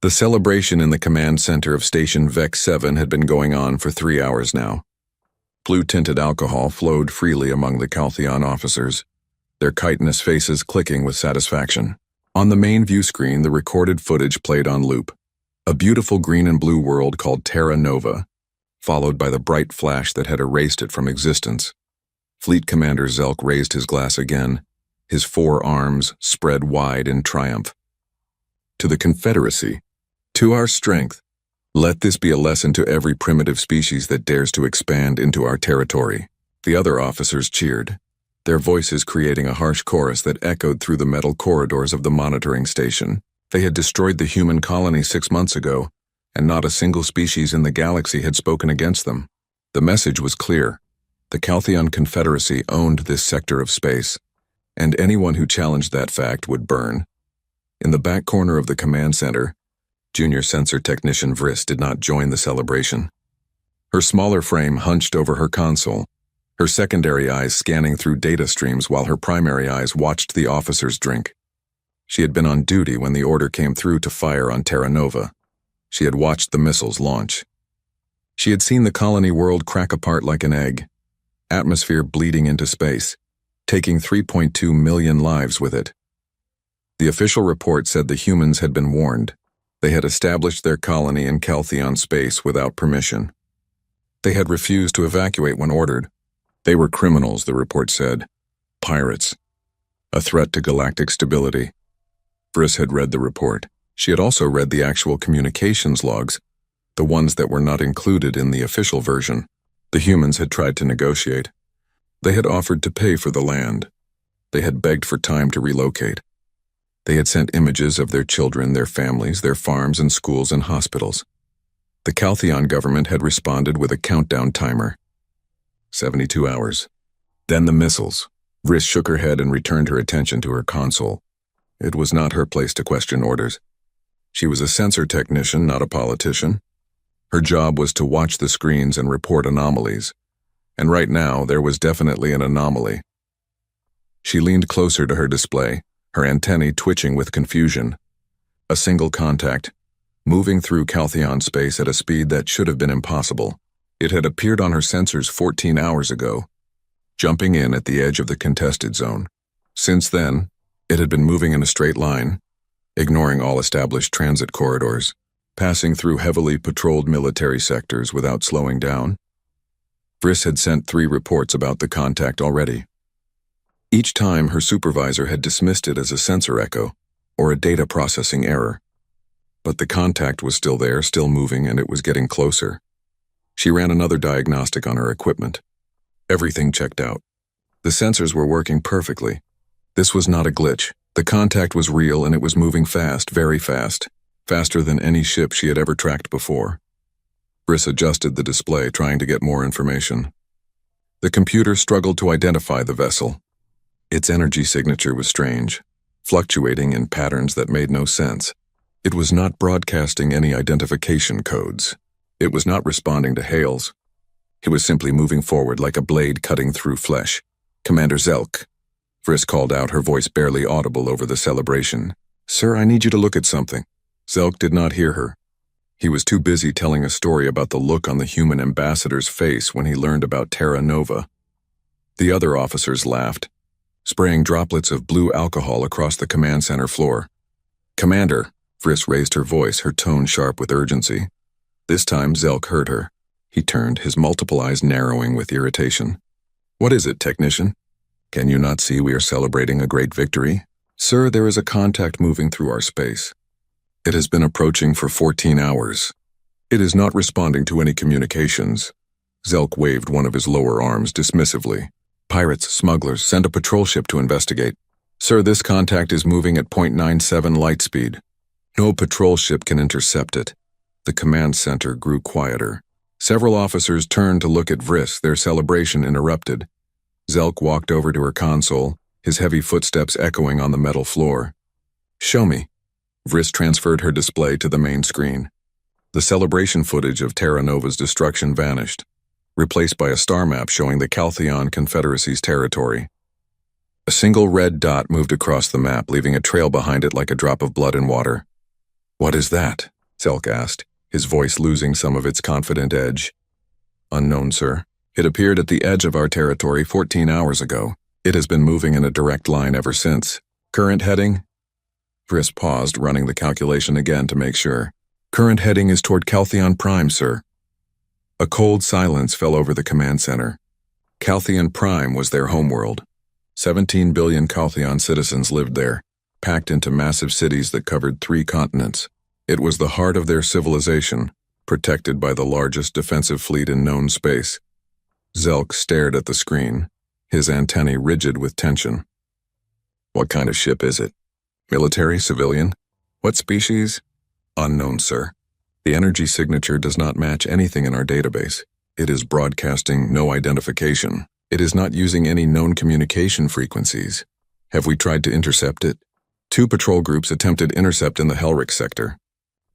The celebration in the command center of Station Vex 7 had been going on for 3 hours now. Blue-tinted alcohol flowed freely among the Caltheon officers, their chitinous faces clicking with satisfaction. On the main view screen, the recorded footage played on loop. A beautiful green and blue world called Terra Nova, followed by the bright flash that had erased it from existence. Fleet Commander Zelk raised his glass again, his 4 arms spread wide in triumph. To the Confederacy, to our strength, let this be a lesson to every primitive species that dares to expand into our territory. The other officers cheered, their voices creating a harsh chorus that echoed through the metal corridors of the monitoring station. They had destroyed the human colony 6 months ago, and not a single species in the galaxy had spoken against them. The message was clear. The Caltheon Confederacy owned this sector of space, and anyone who challenged that fact would burn. In the back corner of the command center, Junior Sensor Technician Vriss did not join the celebration. Her smaller frame hunched over her console, her secondary eyes scanning through data streams while her primary eyes watched the officers drink. She had been on duty when the order came through to fire on Terra Nova. She had watched the missiles launch. She had seen the colony world crack apart like an egg, atmosphere bleeding into space, taking 3.2 million lives with it. The official report said the humans had been warned. They had established their colony in Caltheon space without permission. They had refused to evacuate when ordered. They were criminals, the report said. Pirates. A threat to galactic stability. Vriss had read the report. She had also read the actual communications logs, the ones that were not included in the official version. The humans had tried to negotiate. They had offered to pay for the land. They had begged for time to relocate. They had sent images of their children, their families, their farms and schools and hospitals. The Caltheon government had responded with a countdown timer. 72 hours. Then the missiles. Vriss shook her head and returned her attention to her console. It was not her place to question orders. She was a sensor technician, not a politician. Her job was to watch the screens and report anomalies. And right now, there was definitely an anomaly. She leaned closer to her display, her antennae twitching with confusion. A single contact, moving through Caltheon space at a speed that should have been impossible. It had appeared on her sensors 14 hours ago, jumping in at the edge of the contested zone. Since then, it had been moving in a straight line, ignoring all established transit corridors, passing through heavily patrolled military sectors without slowing down. Vriss had sent 3 reports about the contact already. Each time, her supervisor had dismissed it as a sensor echo or a data processing error. But the contact was still there, still moving, and it was getting closer. She ran another diagnostic on her equipment. Everything checked out. The sensors were working perfectly. This was not a glitch. The contact was real and it was moving fast, very fast, faster than any ship she had ever tracked before. Vriss adjusted the display, trying to get more information. The computer struggled to identify the vessel. Its energy signature was strange, fluctuating in patterns that made no sense. It was not broadcasting any identification codes. It was not responding to hails. It was simply moving forward like a blade cutting through flesh. Commander Zelk. Vriss called out, her voice barely audible over the celebration. Sir, I need you to look at something. Zelk did not hear her. He was too busy telling a story about the look on the human ambassador's face when he learned about Terra Nova. The other officers laughed, spraying droplets of blue alcohol across the command center floor. Commander, Vriss raised her voice, her tone sharp with urgency. This time Zelk heard her. He turned, his multiple eyes narrowing with irritation. What is it, technician? Can you not see we are celebrating a great victory? Sir, there is a contact moving through our space. It has been approaching for 14 hours. It is not responding to any communications. Zelk waved one of his lower arms dismissively. Pirates, smugglers, send a patrol ship to investigate. Sir, this contact is moving at 0.97 light speed. No patrol ship can intercept it. The command center grew quieter. Several officers turned to look at Vriss, their celebration interrupted. Zelk walked over to her console, his heavy footsteps echoing on the metal floor. Show me. Vriss transferred her display to the main screen. The celebration footage of Terra Nova's destruction vanished, replaced by a star map showing the Caltheon Confederacy's territory. A single red dot moved across the map, leaving a trail behind it like a drop of blood in water. What is that? Zelk asked, his voice losing some of its confident edge. Unknown, sir. It appeared at the edge of our territory 14 hours ago. It has been moving in a direct line ever since. Current heading? Vriss paused, running the calculation again to make sure. Current heading is toward Caltheon Prime, sir. A cold silence fell over the command center. Caltheon Prime was their homeworld. 17 billion Caltheon citizens lived there, packed into massive cities that covered 3 continents. It was the heart of their civilization, protected by the largest defensive fleet in known space. Zelk stared at the screen, his antennae rigid with tension. What kind of ship is it? Military, civilian? What species? Unknown, sir. The energy signature does not match anything in our database. It is broadcasting no identification. It is not using any known communication frequencies. Have we tried to intercept it? 2 patrol groups attempted intercept in the Helric sector.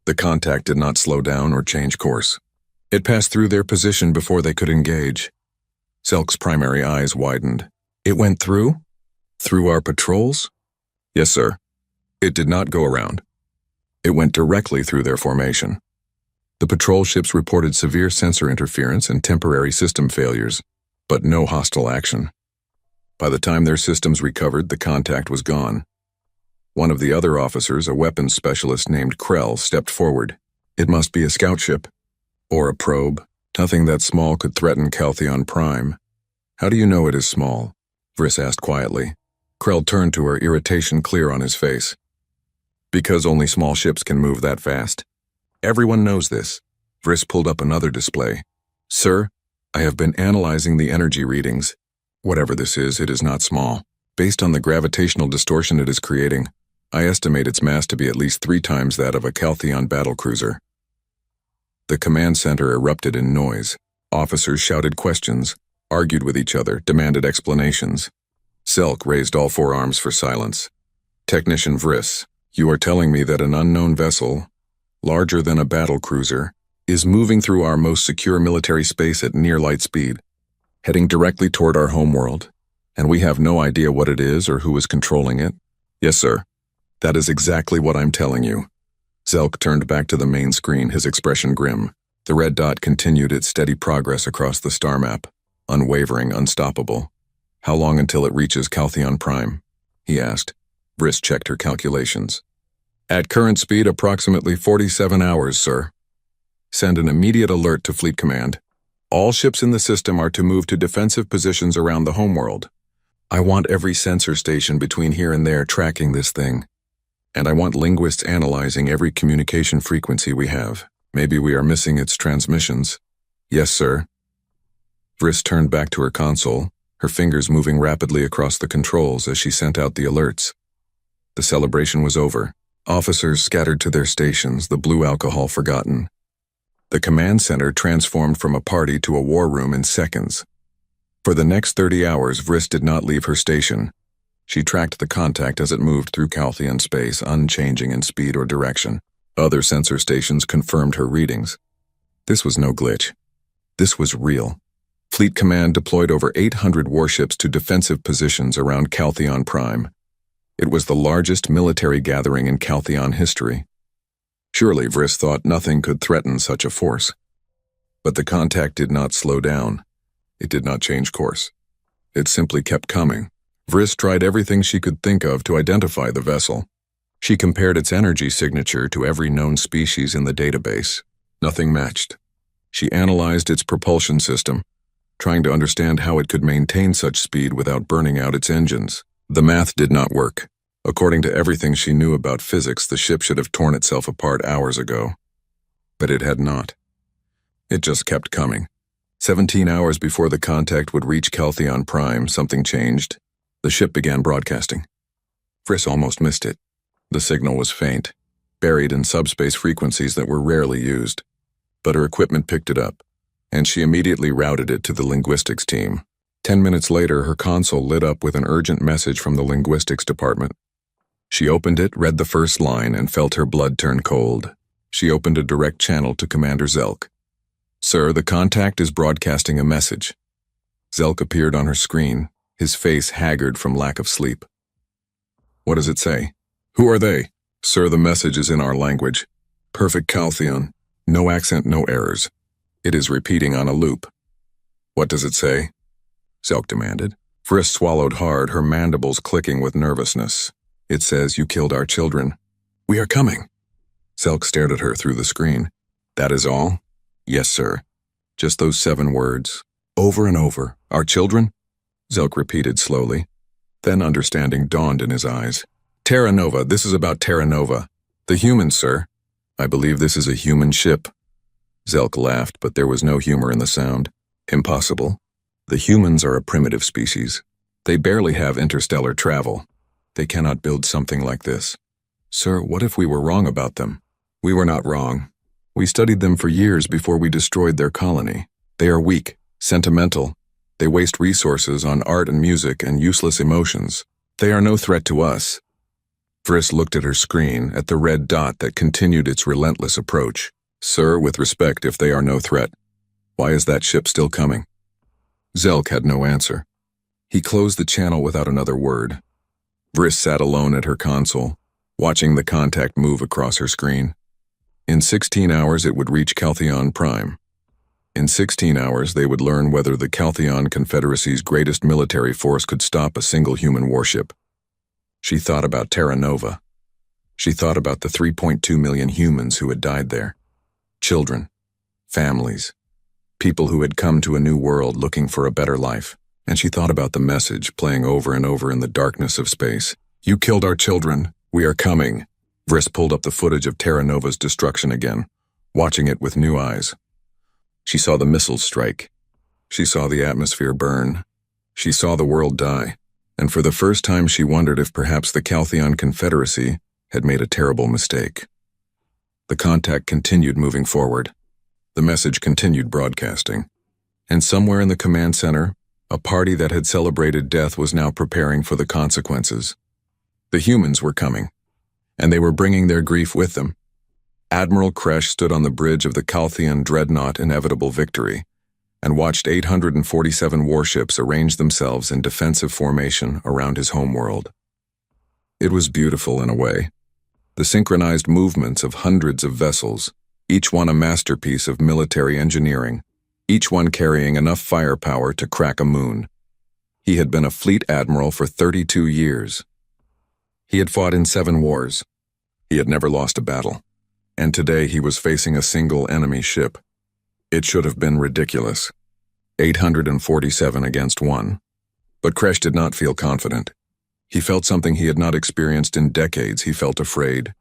The contact did not slow down or change course. It passed through their position before they could engage. Zelk's primary eyes widened. It went through? Through our patrols? Yes, sir. It did not go around. It went directly through their formation. The patrol ships reported severe sensor interference and temporary system failures, but no hostile action. By the time their systems recovered, the contact was gone. One of the other officers, a weapons specialist named Krell, stepped forward. It must be a scout ship. Or a probe. Nothing that small could threaten Caltheon Prime. How do you know it is small? Vriss asked quietly. Krell turned to her, irritation clear on his face. Because only small ships can move that fast. Everyone knows this. Vriss pulled up another display. Sir, I have been analyzing the energy readings. Whatever this is, it is not small. Based on the gravitational distortion it is creating, I estimate its mass to be at least 3 times that of a Caltheon battlecruiser. The command center erupted in noise. Officers shouted questions, argued with each other, demanded explanations. Zelk raised all 4 arms for silence. Technician Vriss, you are telling me that an unknown vessel, larger than a battlecruiser, is moving through our most secure military space at near light speed, heading directly toward our homeworld, and we have no idea what it is or who is controlling it? Yes, sir. That is exactly what I'm telling you. Zelk turned back to the main screen, his expression grim. The red dot continued its steady progress across the star map, unwavering, unstoppable. How long until it reaches Caltheon Prime? He asked. Vriss checked her calculations. At current speed, approximately 47 hours, sir. Send an immediate alert to Fleet Command. All ships in the system are to move to defensive positions around the homeworld. I want every sensor station between here and there tracking this thing. And I want linguists analyzing every communication frequency we have. Maybe we are missing its transmissions. Yes, sir. Vriss turned back to her console, her fingers moving rapidly across the controls as she sent out the alerts. The celebration was over. Officers scattered to their stations, the blue alcohol forgotten. The command center transformed from a party to a war room in seconds. For the next 30 hours, Vriss did not leave her station. She tracked the contact as it moved through Caltheon space, unchanging in speed or direction. Other sensor stations confirmed her readings. This was no glitch. This was real. Fleet Command deployed over 800 warships to defensive positions around Caltheon Prime. It was the largest military gathering in Caltheon history. Surely, Vriss thought, nothing could threaten such a force. But the contact did not slow down. It did not change course. It simply kept coming. Vriss tried everything she could think of to identify the vessel. She compared its energy signature to every known species in the database. Nothing matched. She analyzed its propulsion system, trying to understand how it could maintain such speed without burning out its engines. The math did not work. According to everything she knew about physics, the ship should have torn itself apart hours ago. But it had not. It just kept coming. 17 hours before the contact would reach Caltheon Prime, something changed. The ship began broadcasting. Vriss almost missed it. The signal was faint, buried in subspace frequencies that were rarely used. But her equipment picked it up, and she immediately routed it to the linguistics team. 10 minutes later, her console lit up with an urgent message from the linguistics department. She opened it, read the first line, and felt her blood turn cold. She opened a direct channel to Commander Zelk. Sir, the contact is broadcasting a message. Zelk appeared on her screen, his face haggard from lack of sleep. What does it say? Who are they? Sir, the message is in our language. Perfect Caltheon. No accent, no errors. It is repeating on a loop. What does it say? Zelk demanded. Frisk swallowed hard, her mandibles clicking with nervousness. It says, "You killed our children. We are coming." Zelk stared at her through the screen. That is all? Yes, sir. Just those 7 words. Over and over. Our children? Zelk repeated slowly. Then understanding dawned in his eyes. Terra Nova, this is about Terra Nova. The humans, sir. I believe this is a human ship. Zelk laughed, but there was no humor in the sound. Impossible. The humans are a primitive species. They barely have interstellar travel. They cannot build something like this. Sir, what if we were wrong about them? We were not wrong. We studied them for years before we destroyed their colony. They are weak, sentimental. They waste resources on art and music and useless emotions. They are no threat to us. Frisk looked at her screen, at the red dot that continued its relentless approach. Sir, with respect, if they are no threat, why is that ship still coming? Zelk had no answer. He closed the channel without another word. Vriss sat alone at her console, watching the contact move across her screen. In 16 hours it would reach Caltheon Prime. In 16 hours they would learn whether the Caltheon Confederacy's greatest military force could stop a single human warship. She thought about Terra Nova. She thought about the 3.2 million humans who had died there. Children, families, people who had come to a new world looking for a better life. And she thought about the message playing over and over in the darkness of space. You killed our children. We are coming. Vriss pulled up the footage of Terra Nova's destruction again, watching it with new eyes. She saw the missiles strike. She saw the atmosphere burn. She saw the world die. And for the first time she wondered if perhaps the Caltheon Confederacy had made a terrible mistake. The contact continued moving forward. The message continued broadcasting. And somewhere in the command center, a party that had celebrated death was now preparing for the consequences. The humans were coming, and they were bringing their grief with them. Admiral Kresh stood on the bridge of the Caltheon dreadnought Inevitable Victory and watched 847 warships arrange themselves in defensive formation around his homeworld. It was beautiful in a way. The synchronized movements of hundreds of vessels, each one a masterpiece of military engineering, each one carrying enough firepower to crack a moon. He had been a fleet admiral for 32 years. He had fought in 7 wars. He had never lost a battle. And today he was facing a single enemy ship. It should have been ridiculous. 847 against 1. But Kresh did not feel confident. He felt something he had not experienced in decades. He felt afraid.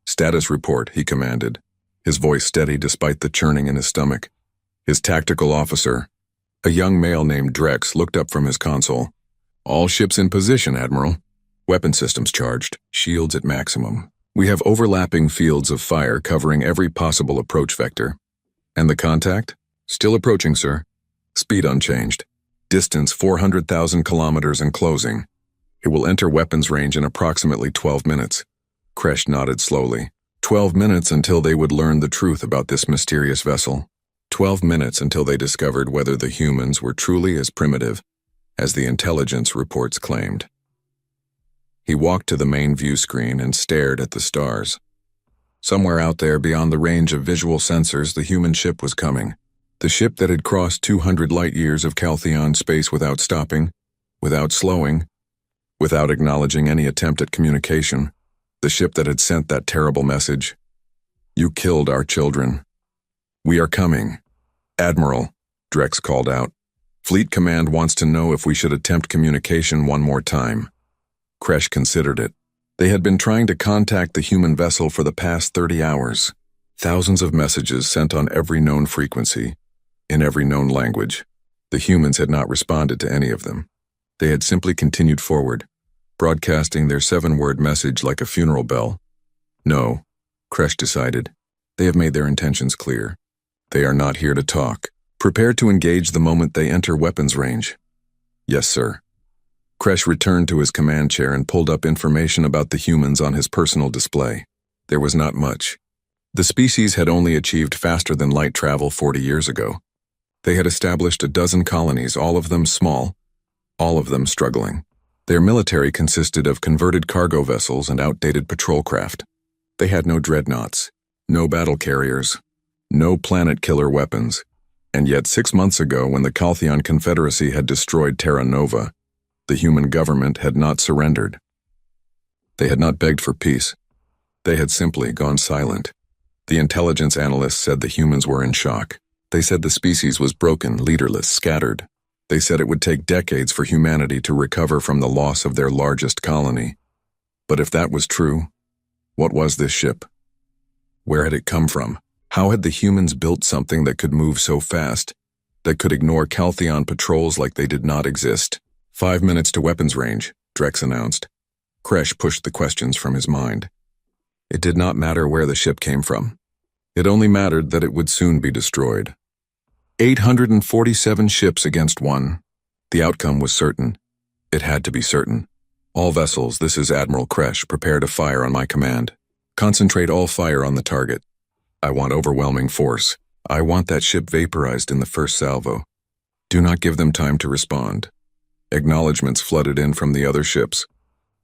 Status report, he commanded, his voice steady despite the churning in his stomach. His tactical officer, a young male named Drex, looked up from his console. All ships in position, Admiral. Weapon systems charged, shields at maximum. We have overlapping fields of fire covering every possible approach vector. And the contact? Still approaching, sir. Speed unchanged. Distance 400,000 kilometers and closing. It will enter weapons range in approximately 12 minutes. Kresh nodded slowly. 12 minutes until they would learn the truth about this mysterious vessel. 12 minutes until they discovered whether the humans were truly as primitive as the intelligence reports claimed. He walked to the main view screen and stared at the stars. Somewhere out there beyond the range of visual sensors, the human ship was coming. The ship that had crossed 200 light-years of Caltheon space without stopping, without slowing, without acknowledging any attempt at communication. The ship that had sent that terrible message. You killed our children. We are coming. Admiral, Drex called out. Fleet Command wants to know if we should attempt communication one more time. Kresh considered it. They had been trying to contact the human vessel for the past 30 hours. Thousands of messages sent on every known frequency, in every known language. The humans had not responded to any of them. They had simply continued forward, broadcasting their 7-word message like a funeral bell. No, Kresh decided. They have made their intentions clear. They are not here to talk. Prepare to engage the moment they enter weapons range. Yes, sir. Kresh returned to his command chair and pulled up information about the humans on his personal display. There was not much. The species had only achieved faster-than-light travel 40 years ago. They had established a dozen colonies, all of them small, all of them struggling. Their military consisted of converted cargo vessels and outdated patrol craft. They had no dreadnoughts, No battle carriers. No planet-killer weapons. And yet 6 months ago, when the Caltheon Confederacy had destroyed Terra Nova, the human government had not surrendered. They had not begged for peace. They had simply gone silent. The intelligence analysts said the humans were in shock. They said the species was broken, leaderless, scattered. They said it would take decades for humanity to recover from the loss of their largest colony. But if that was true, what was this ship? Where had it come from? How had the humans built something that could move so fast, that could ignore Caltheon patrols like they did not exist? 5 minutes to weapons range, Drex announced. Kresh pushed the questions from his mind. It did not matter where the ship came from. It only mattered that it would soon be destroyed. 847 ships against one. The outcome was certain. It had to be certain. All vessels, this is Admiral Kresh, prepare to fire on my command. Concentrate all fire on the target. I want overwhelming force. I want that ship vaporized in the first salvo. Do not give them time to respond. Acknowledgements flooded in from the other ships.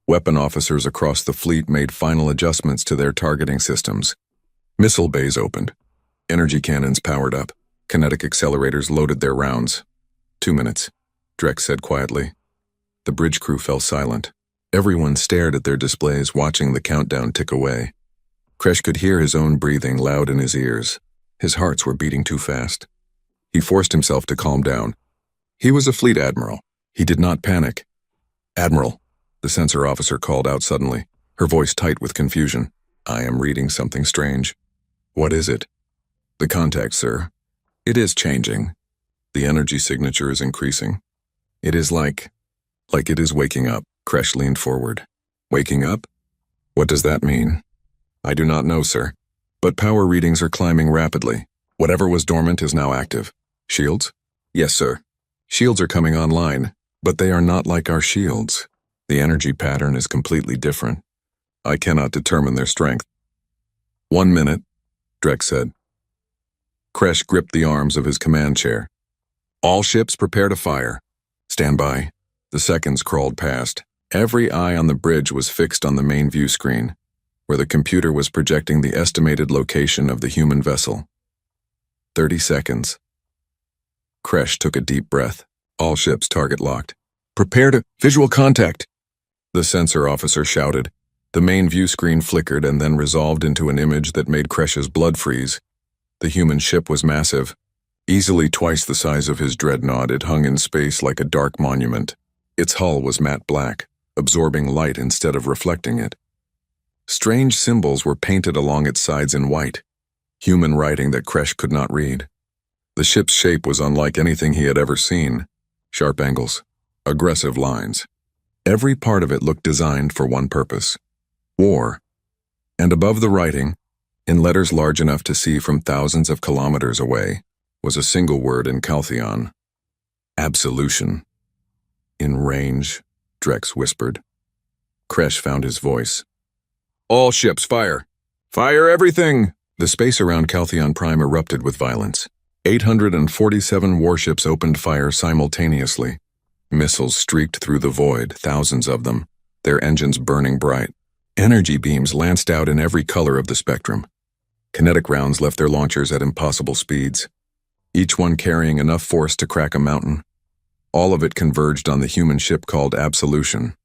Weapon officers across the fleet made final adjustments to their targeting systems. Missile bays opened. Energy cannons powered up. Kinetic accelerators loaded their rounds. 2 minutes, Drex said quietly. The bridge crew fell silent. Everyone stared at their displays, watching the countdown tick away. Kresh could hear his own breathing loud in his ears. His hearts were beating too fast. He forced himself to calm down. He was a fleet admiral. He did not panic. Admiral, the sensor officer called out suddenly, her voice tight with confusion. I am reading something strange. What is it? The contact, sir. It is changing. The energy signature is increasing. It is like it is waking up. Kresh leaned forward. Waking up? What does that mean? I do not know, sir. But power readings are climbing rapidly. Whatever was dormant is now active. Shields? Yes, sir. Shields are coming online, but they are not like our shields. The energy pattern is completely different. I cannot determine their strength. 1 minute, Drex said. Kresh gripped the arms of his command chair. All ships prepare to fire. Stand by. The seconds crawled past. Every eye on the bridge was fixed on the main view screen, where the computer was projecting the estimated location of the human vessel. 30 seconds. Kresh took a deep breath. All ships target locked. Prepare to visual contact, the sensor officer shouted. The main view screen flickered and then resolved into an image that made Kresh's blood freeze. The human ship was massive. Easily twice the size of his dreadnought, it hung in space like a dark monument. Its hull was matte black, absorbing light instead of reflecting it. Strange symbols were painted along its sides in white, human writing that Kresh could not read. The ship's shape was unlike anything he had ever seen. Sharp angles, aggressive lines. Every part of it looked designed for one purpose: war. And above the writing, in letters large enough to see from thousands of kilometers away, was a single word in Caltheon: absolution. In range, Drex whispered. Kresh found his voice. All ships, fire! Fire everything! The space around Caltheon Prime erupted with violence. 847 warships opened fire simultaneously. Missiles streaked through the void, thousands of them, their engines burning bright. Energy beams lanced out in every color of the spectrum. Kinetic rounds left their launchers at impossible speeds, each one carrying enough force to crack a mountain. All of it converged on the human ship called Absolution.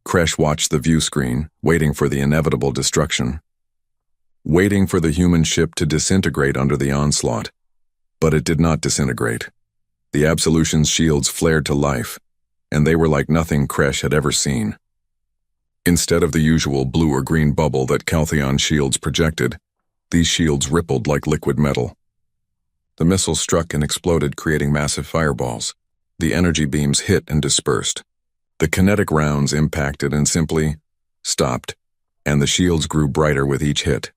Kresh watched the view screen, waiting for the inevitable destruction. Waiting for the human ship to disintegrate under the onslaught. But it did not disintegrate. The Absolution's shields flared to life, and they were like nothing Kresh had ever seen. Instead of the usual blue or green bubble that Caltheon shields projected, these shields rippled like liquid metal. The missiles struck and exploded, creating massive fireballs. The energy beams hit and dispersed. The kinetic rounds impacted and simply stopped, and the shields grew brighter with each hit.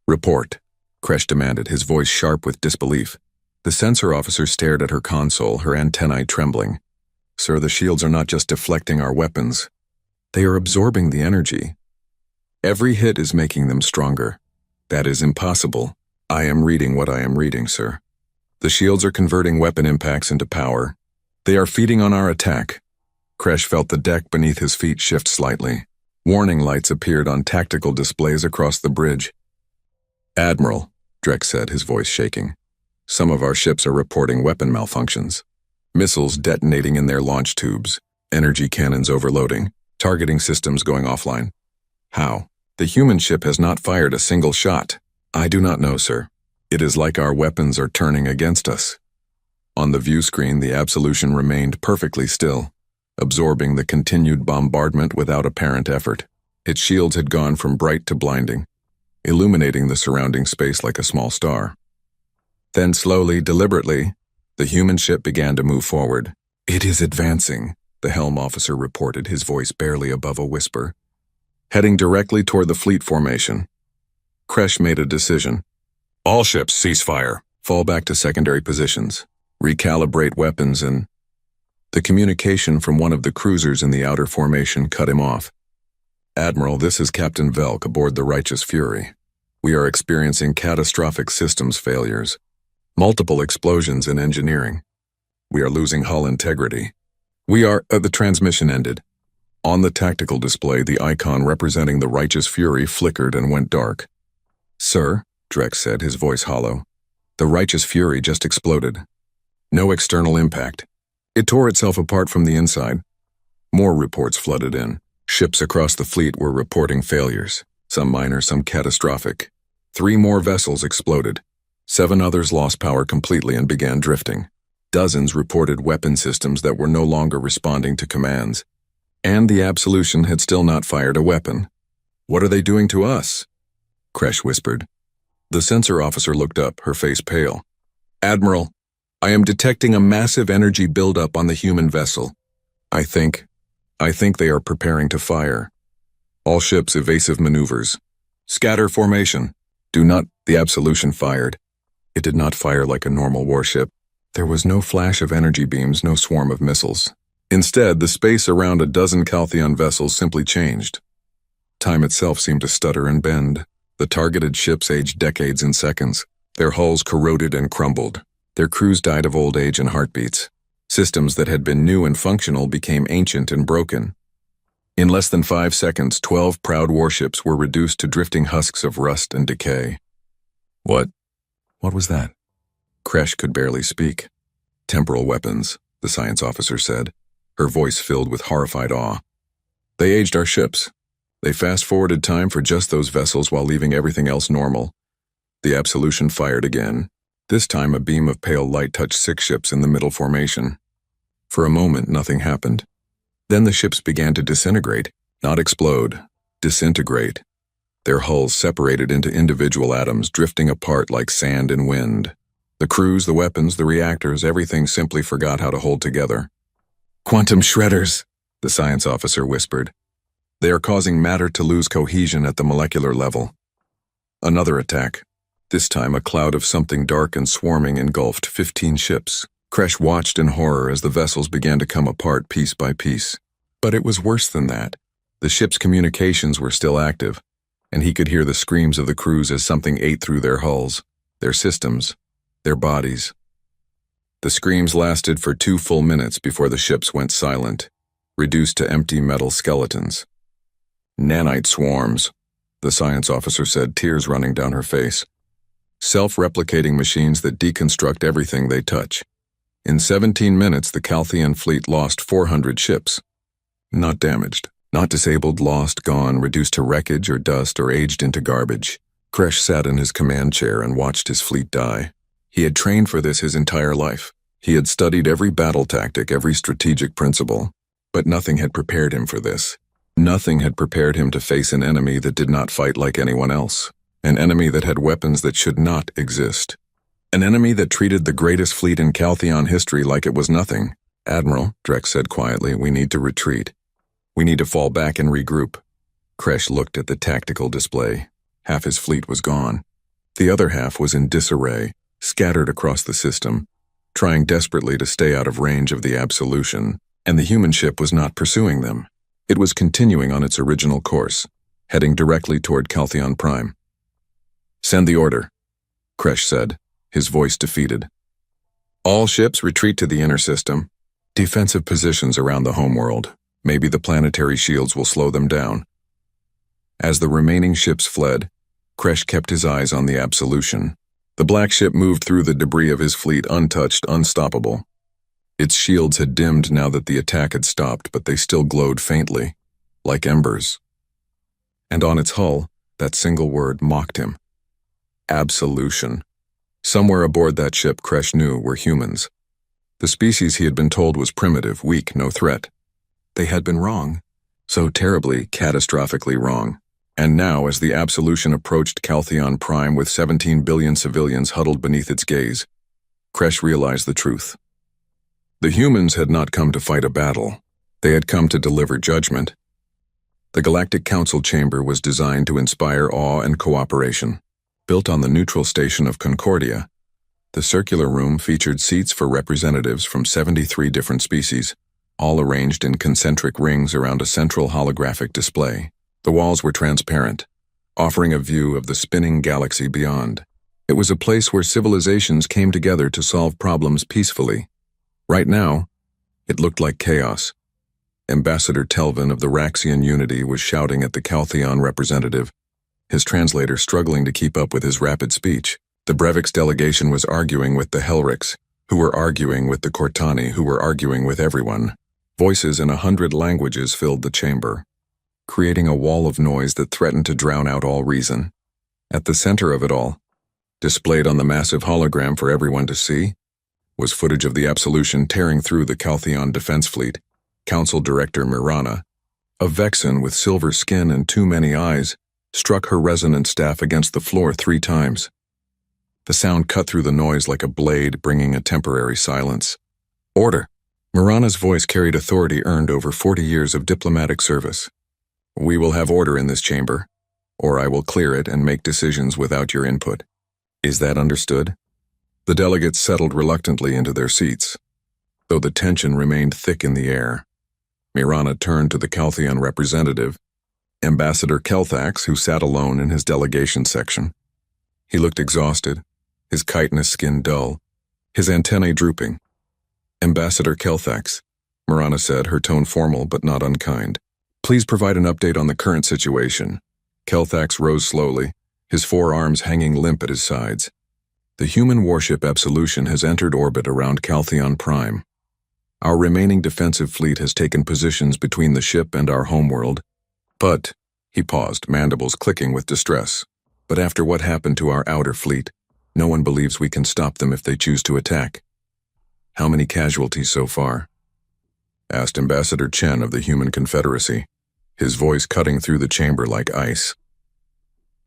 Report, Kresh demanded, his voice sharp with disbelief. The sensor officer stared at her console, her antennae trembling. Sir, the shields are not just deflecting our weapons. They are absorbing the energy. Every hit is making them stronger. That is impossible. I am reading what I am reading, sir. The shields are converting weapon impacts into power. They are feeding on our attack. Kresh felt the deck beneath his feet shift slightly. Warning lights appeared on tactical displays across the bridge. Admiral, Drek said, his voice shaking. Some of our ships are reporting weapon malfunctions. Missiles detonating in their launch tubes, energy cannons overloading, targeting systems going offline. How? The human ship has not fired a single shot. I do not know, sir. It is like our weapons are turning against us. On the view screen, the Absolution remained perfectly still, absorbing the continued bombardment without apparent effort. Its shields had gone from bright to blinding, illuminating the surrounding space like a small star. Then slowly, deliberately, the human ship began to move forward. It is advancing, the helm officer reported, his voice barely above a whisper. Heading directly toward the fleet formation. Kresh made a decision. All ships cease fire. Fall back to secondary positions. Recalibrate weapons and... The communication from one of the cruisers in the outer formation cut him off. Admiral, this is Captain Velk aboard the Righteous Fury. We are experiencing catastrophic systems failures. Multiple explosions in engineering. We are losing hull integrity. The transmission ended. On the tactical display, the icon representing the Righteous Fury flickered and went dark. Sir, Drek said, his voice hollow, the Righteous Fury just exploded. No external impact. It tore itself apart from the inside. More reports flooded in. Ships across the fleet were reporting failures, some minor, some catastrophic. 3 more vessels exploded. 7 others lost power completely and began drifting. Dozens reported weapon systems that were no longer responding to commands. And the Absolution had still not fired a weapon. What are they doing to us? Kresh whispered. The sensor officer looked up, her face pale. Admiral, I am detecting a massive energy buildup on the human vessel. I think they are preparing to fire. All ships evasive maneuvers. Scatter formation. Do not. The Absolution fired. It did not fire like a normal warship. There was no flash of energy beams, no swarm of missiles. Instead, the space around a dozen Caltheon vessels simply changed. Time itself seemed to stutter and bend. The targeted ships aged decades in seconds. Their hulls corroded and crumbled. Their crews died of old age and heartbeats. Systems that had been new and functional became ancient and broken. In less than 5 seconds, 12 proud warships were reduced to drifting husks of rust and decay. What was that? Kresh could barely speak. Temporal weapons, the science officer said, her voice filled with horrified awe. They aged our ships. They fast-forwarded time for just those vessels while leaving everything else normal. The Absolution fired again. This time a beam of pale light touched 6 ships in the middle formation. For a moment, nothing happened. Then the ships began to disintegrate, not explode, disintegrate. Their hulls separated into individual atoms, drifting apart like sand in wind. The crews, the weapons, the reactors, everything simply forgot how to hold together. Quantum shredders, the science officer whispered. They are causing matter to lose cohesion at the molecular level. Another attack. This time a cloud of something dark and swarming engulfed 15 ships. Kresh watched in horror as the vessels began to come apart piece by piece. But it was worse than that. The ship's communications were still active, and he could hear the screams of the crews as something ate through their hulls, their systems, their bodies. The screams lasted for 2 full minutes before the ships went silent, reduced to empty metal skeletons. Nanite swarms, the science officer said, tears running down her face. Self-replicating machines that deconstruct everything they touch. In 17 minutes, the Caltheon fleet lost 400 ships. Not damaged, not disabled, lost, gone, reduced to wreckage or dust or aged into garbage. Kresh sat in his command chair and watched his fleet die. He had trained for this his entire life. He had studied every battle tactic, every strategic principle. But nothing had prepared him for this. Nothing had prepared him to face an enemy that did not fight like anyone else. An enemy that had weapons that should not exist. An enemy that treated the greatest fleet in Caltheon history like it was nothing. Admiral, Drek said quietly, we need to retreat. We need to fall back and regroup. Kresh looked at the tactical display. Half his fleet was gone. The other half was in disarray, scattered across the system, trying desperately to stay out of range of the Absolution, and the human ship was not pursuing them. It was continuing on its original course, heading directly toward Caltheon Prime. Send the order, Kresh said, his voice defeated. All ships retreat to the inner system. Defensive positions around the homeworld. Maybe the planetary shields will slow them down. As the remaining ships fled, Kresh kept his eyes on the Absolution. The black ship moved through the debris of his fleet untouched, unstoppable. Its shields had dimmed now that the attack had stopped, but they still glowed faintly, like embers. And on its hull, that single word mocked him. Absolution. Somewhere aboard that ship, Kresh knew, were humans. The species he had been told was primitive, weak, no threat. They had been wrong. So terribly, catastrophically wrong. And now, as the Absolution approached Caltheon Prime with 17 billion civilians huddled beneath its gaze, Kresh realized the truth. The humans had not come to fight a battle. They had come to deliver judgment. The Galactic Council chamber was designed to inspire awe and cooperation. Built on the neutral station of Concordia, the circular room featured seats for representatives from 73 different species, all arranged in concentric rings around a central holographic display. The walls were transparent, offering a view of the spinning galaxy beyond. It was a place where civilizations came together to solve problems peacefully. Right now, it looked like chaos. Ambassador Telvin of the Raxian Unity was shouting at the Caltheon representative, his translator struggling to keep up with his rapid speech. The Brevix delegation was arguing with the Helrics, who were arguing with the Cortani, who were arguing with everyone. Voices in 100 languages filled the chamber, creating a wall of noise that threatened to drown out all reason. At the center of it all, displayed on the massive hologram for everyone to see, was footage of the Absolution tearing through the Caltheon Defense Fleet. Council Director Mirana, a Vexen with silver skin and too many eyes, struck her resonant staff against the floor 3 times. The sound cut through the noise like a blade, bringing a temporary silence. Order. Mirana's voice carried authority earned over 40 years of diplomatic service. We will have order in this chamber, or I will clear it and make decisions without your input. Is that understood? The delegates settled reluctantly into their seats, though the tension remained thick in the air. Mirana turned to the Caltheon representative, Ambassador Kelthax, who sat alone in his delegation section. He looked exhausted, his chitinous skin dull, his antennae drooping. Ambassador Kelthax, Mirana said, her tone formal but not unkind. Please provide an update on the current situation. Kelthax rose slowly, his forearms hanging limp at his sides. The human warship Absolution has entered orbit around Caltheon Prime. Our remaining defensive fleet has taken positions between the ship and our homeworld. But, he paused, mandibles clicking with distress. But after what happened to our outer fleet, no one believes we can stop them if they choose to attack. How many casualties so far? Asked Ambassador Chen of the Human Confederacy, his voice cutting through the chamber like ice.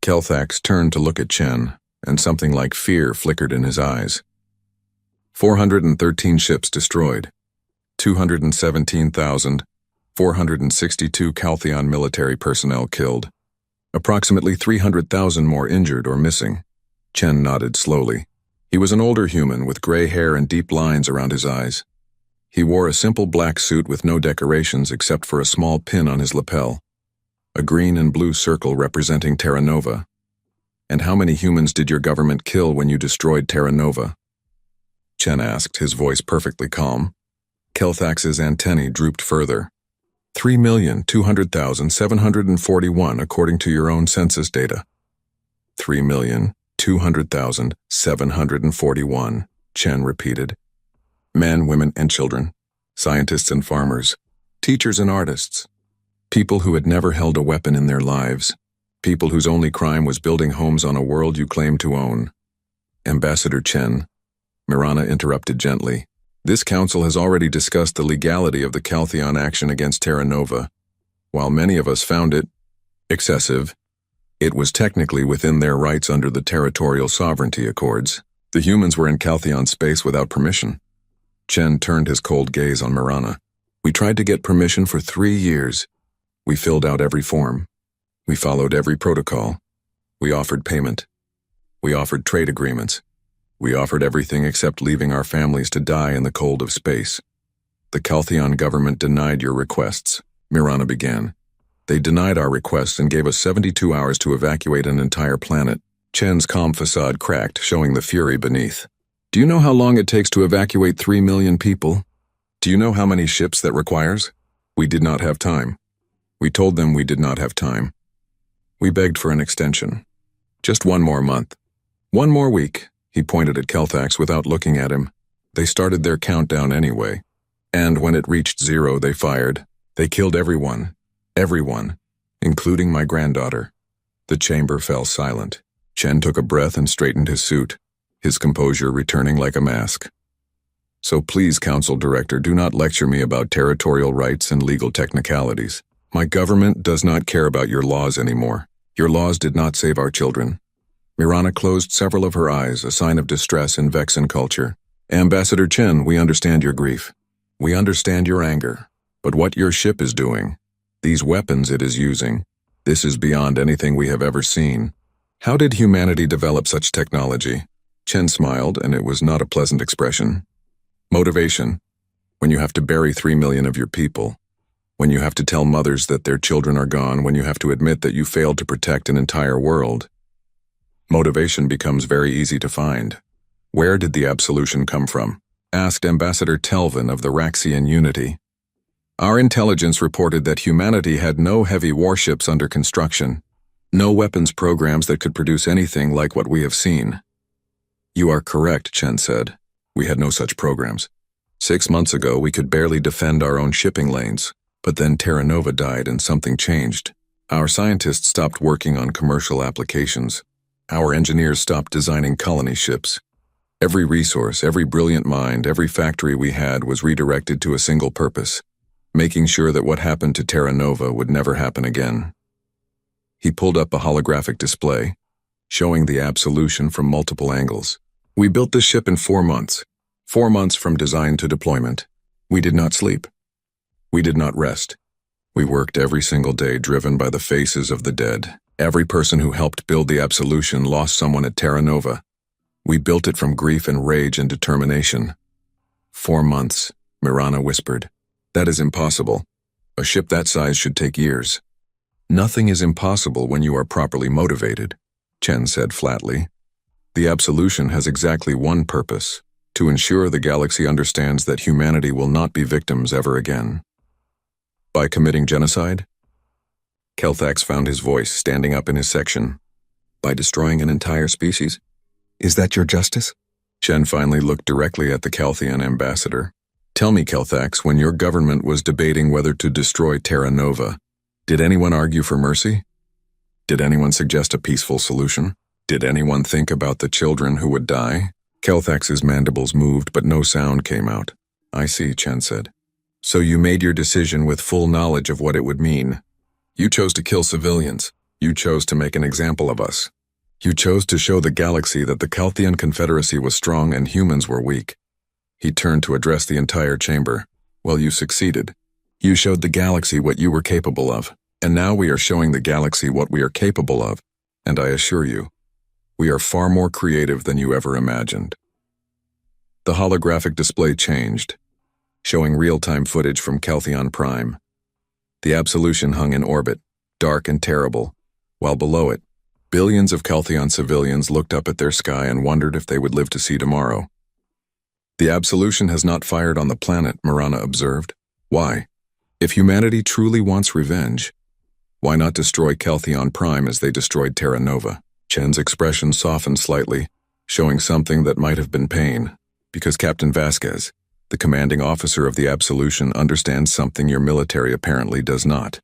Kelthax turned to look at Chen, and something like fear flickered in his eyes. 413 ships destroyed. 217,462 Caltheon military personnel killed. Approximately 300,000 more injured or missing. Chen nodded slowly. He was an older human with gray hair and deep lines around his eyes. He wore a simple black suit with no decorations except for a small pin on his lapel, a green and blue circle representing Terra Nova. And how many humans did your government kill when you destroyed Terra Nova? Chen asked, his voice perfectly calm. Kelthax's antennae drooped further. 3,200,741 according to your own census data. 3,200,741, Chen repeated. Men, women, and children, scientists and farmers, teachers and artists, people who had never held a weapon in their lives, people whose only crime was building homes on a world you claimed to own. Ambassador Chen, Mirana interrupted gently. This council has already discussed the legality of the Caltheon action against Terra Nova. While many of us found it excessive, it was technically within their rights under the Territorial Sovereignty Accords. The humans were in Caltheon space without permission. Chen turned his cold gaze on Mirana. We tried to get permission for 3 years. We filled out every form. We followed every protocol. We offered payment. We offered trade agreements. We offered everything except leaving our families to die in the cold of space. The Caltheon government denied your requests, Mirana began. They denied our requests and gave us 72 hours to evacuate an entire planet. Chen's calm facade cracked, showing the fury beneath. Do you know how long it takes to evacuate 3 million people? Do you know how many ships that requires? We did not have time. We told them we did not have time. We begged for an extension. Just one more month. One more week, he pointed at Kelthax without looking at him. They started their countdown anyway. And when it reached 0, they fired. They killed everyone. Everyone. Including my granddaughter. The chamber fell silent. Chen took a breath and straightened his suit, his composure returning like a mask. So please, Council Director, do not lecture me about territorial rights and legal technicalities. My government does not care about your laws anymore. Your laws did not save our children. Mirana closed several of her eyes, a sign of distress in Vexen culture. Ambassador Chen, we understand your grief. We understand your anger. But what your ship is doing, these weapons it is using, this is beyond anything we have ever seen. How did humanity develop such technology? Chen smiled, and it was not a pleasant expression. Motivation. When you have to bury 3 million of your people. When you have to tell mothers that their children are gone. When you have to admit that you failed to protect an entire world. Motivation becomes very easy to find. Where did the absolution come from? Asked Ambassador Telvin of the Raxian Unity. Our intelligence reported that humanity had no heavy warships under construction. No weapons programs that could produce anything like what we have seen. You are correct, Chen said. We had no such programs. 6 months ago, we could barely defend our own shipping lanes. But then Terra Nova died and something changed. Our scientists stopped working on commercial applications. Our engineers stopped designing colony ships. Every resource, every brilliant mind, every factory we had was redirected to a single purpose, making sure that what happened to Terra Nova would never happen again. He pulled up a holographic display, showing the absolution from multiple angles. We built this ship in 4 months. 4 months from design to deployment. We did not sleep. We did not rest. We worked every single day driven by the faces of the dead. Every person who helped build the absolution lost someone at Terra Nova. We built it from grief and rage and determination. 4 months, Mirana whispered. That is impossible. A ship that size should take years. Nothing is impossible when you are properly motivated, Chen said flatly. The absolution has exactly one purpose, to ensure the galaxy understands that humanity will not be victims ever again. By committing genocide? Kelthax found his voice standing up in his section. By destroying an entire species? Is that your justice? Chen finally looked directly at the Caltheon ambassador. Tell me, Kelthax, when your government was debating whether to destroy Terra Nova, did anyone argue for mercy? Did anyone suggest a peaceful solution? Did anyone think about the children who would die? Kelthax's mandibles moved, but no sound came out. I see, Chen said. So you made your decision with full knowledge of what it would mean. You chose to kill civilians. You chose to make an example of us. You chose to show the galaxy that the Caltheon Confederacy was strong and humans were weak. He turned to address the entire chamber. Well, you succeeded. You showed the galaxy what you were capable of. And now we are showing the galaxy what we are capable of. And I assure you, we are far more creative than you ever imagined. The holographic display changed, showing real-time footage from Caltheon Prime. The absolution hung in orbit, dark and terrible, while below it, billions of Caltheon civilians looked up at their sky and wondered if they would live to see tomorrow. The absolution has not fired on the planet, Mirana observed. Why? If humanity truly wants revenge, why not destroy Caltheon Prime as they destroyed Terra Nova? Chen's expression softened slightly, showing something that might have been pain, because Captain Vasquez, the commanding officer of the Absolution, understands something your military apparently does not.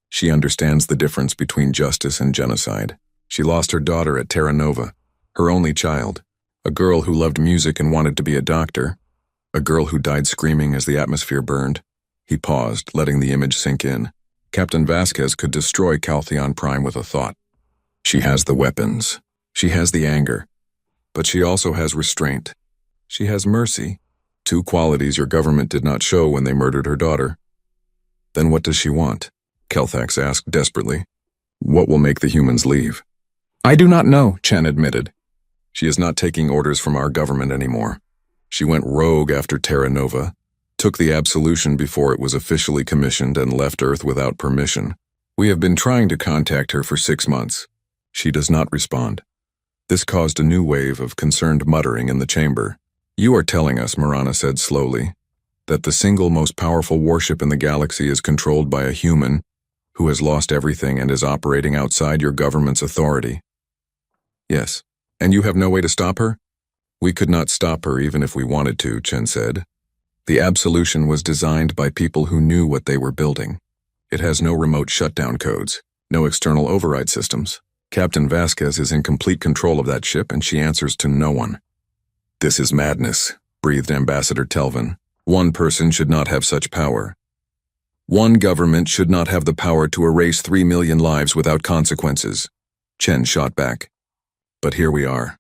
She understands the difference between justice and genocide. She lost her daughter at Terra Nova, her only child, a girl who loved music and wanted to be a doctor, a girl who died screaming as the atmosphere burned. He paused, letting the image sink in. Captain Vasquez could destroy Caltheon Prime with a thought. She has the weapons. She has the anger. But she also has restraint. She has mercy. 2 qualities your government did not show when they murdered her daughter. Then what does she want? Kelthax asked desperately. What will make the humans leave? I do not know, Chen admitted. She is not taking orders from our government anymore. She went rogue after Terra Nova, took the absolution before it was officially commissioned, and left Earth without permission. We have been trying to contact her for 6 months. She does not respond. This caused a new wave of concerned muttering in the chamber. You are telling us, Mirana said slowly, that the single most powerful warship in the galaxy is controlled by a human who has lost everything and is operating outside your government's authority. Yes. And you have no way to stop her? We could not stop her even if we wanted to, Chen said. The absolution was designed by people who knew what they were building. It has no remote shutdown codes, no external override systems. Captain Vasquez is in complete control of that ship and she answers to no one. This is madness, breathed Ambassador Telvin. One person should not have such power. One government should not have the power to erase 3 million lives without consequences. Chen shot back. But here we are.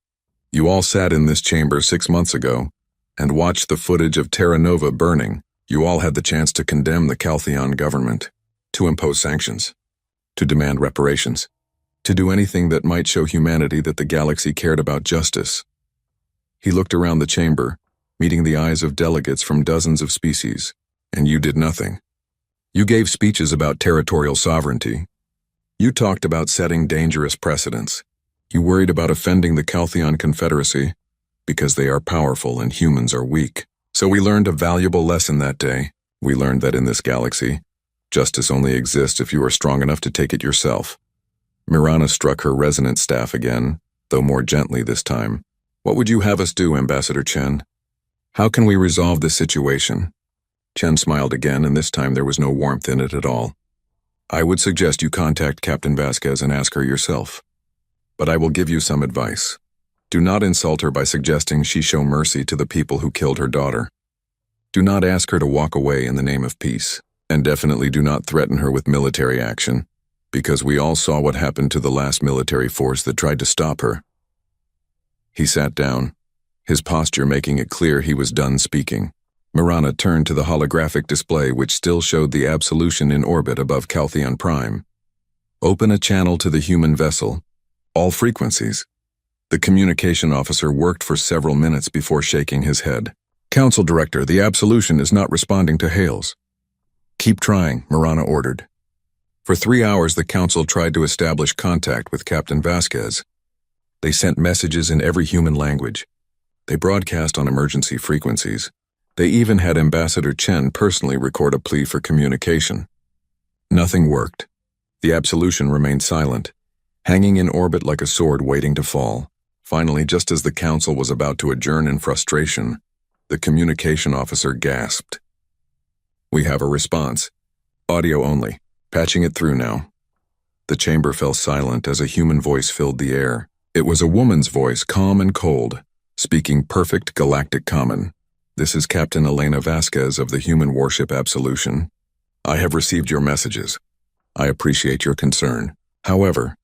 You all sat in this chamber 6 months ago and watched the footage of Terra Nova burning. You all had the chance to condemn the Caltheon government, to impose sanctions, to demand reparations, to do anything that might show humanity that the galaxy cared about justice. He looked around the chamber, meeting the eyes of delegates from dozens of species, and you did nothing. You gave speeches about territorial sovereignty. You talked about setting dangerous precedents. You worried about offending the Caltheon Confederacy because they are powerful and humans are weak. So we learned a valuable lesson that day. We learned that in this galaxy, justice only exists if you are strong enough to take it yourself. Mirana struck her resonant staff again, though more gently this time. What would you have us do, Ambassador Chen? How can we resolve this situation? Chen smiled again, and this time there was no warmth in it at all. I would suggest you contact Captain Vasquez and ask her yourself. But I will give you some advice. Do not insult her by suggesting she show mercy to the people who killed her daughter. Do not ask her to walk away in the name of peace, and definitely do not threaten her with military action, because we all saw what happened to the last military force that tried to stop her. He sat down, his posture making it clear he was done speaking. Mirana turned to the holographic display which still showed the absolution in orbit above Caltheon Prime. Open a channel to the human vessel. All frequencies. The communication officer worked for several minutes before shaking his head. Council Director, the absolution is not responding to hails. Keep trying, Mirana ordered. For 3 hours the council tried to establish contact with Captain Vasquez. They sent messages in every human language. They broadcast on emergency frequencies. They even had Ambassador Chen personally record a plea for communication. Nothing worked. The absolution remained silent, hanging in orbit like a sword waiting to fall. Finally, just as the council was about to adjourn in frustration, the communication officer gasped. We have a response. Audio only. Patching it through now. The chamber fell silent as a human voice filled the air. It was a woman's voice, calm and cold, speaking perfect galactic common. This is Captain Elena Vasquez of the human warship Absolution. I have received your messages. I appreciate your concern. However,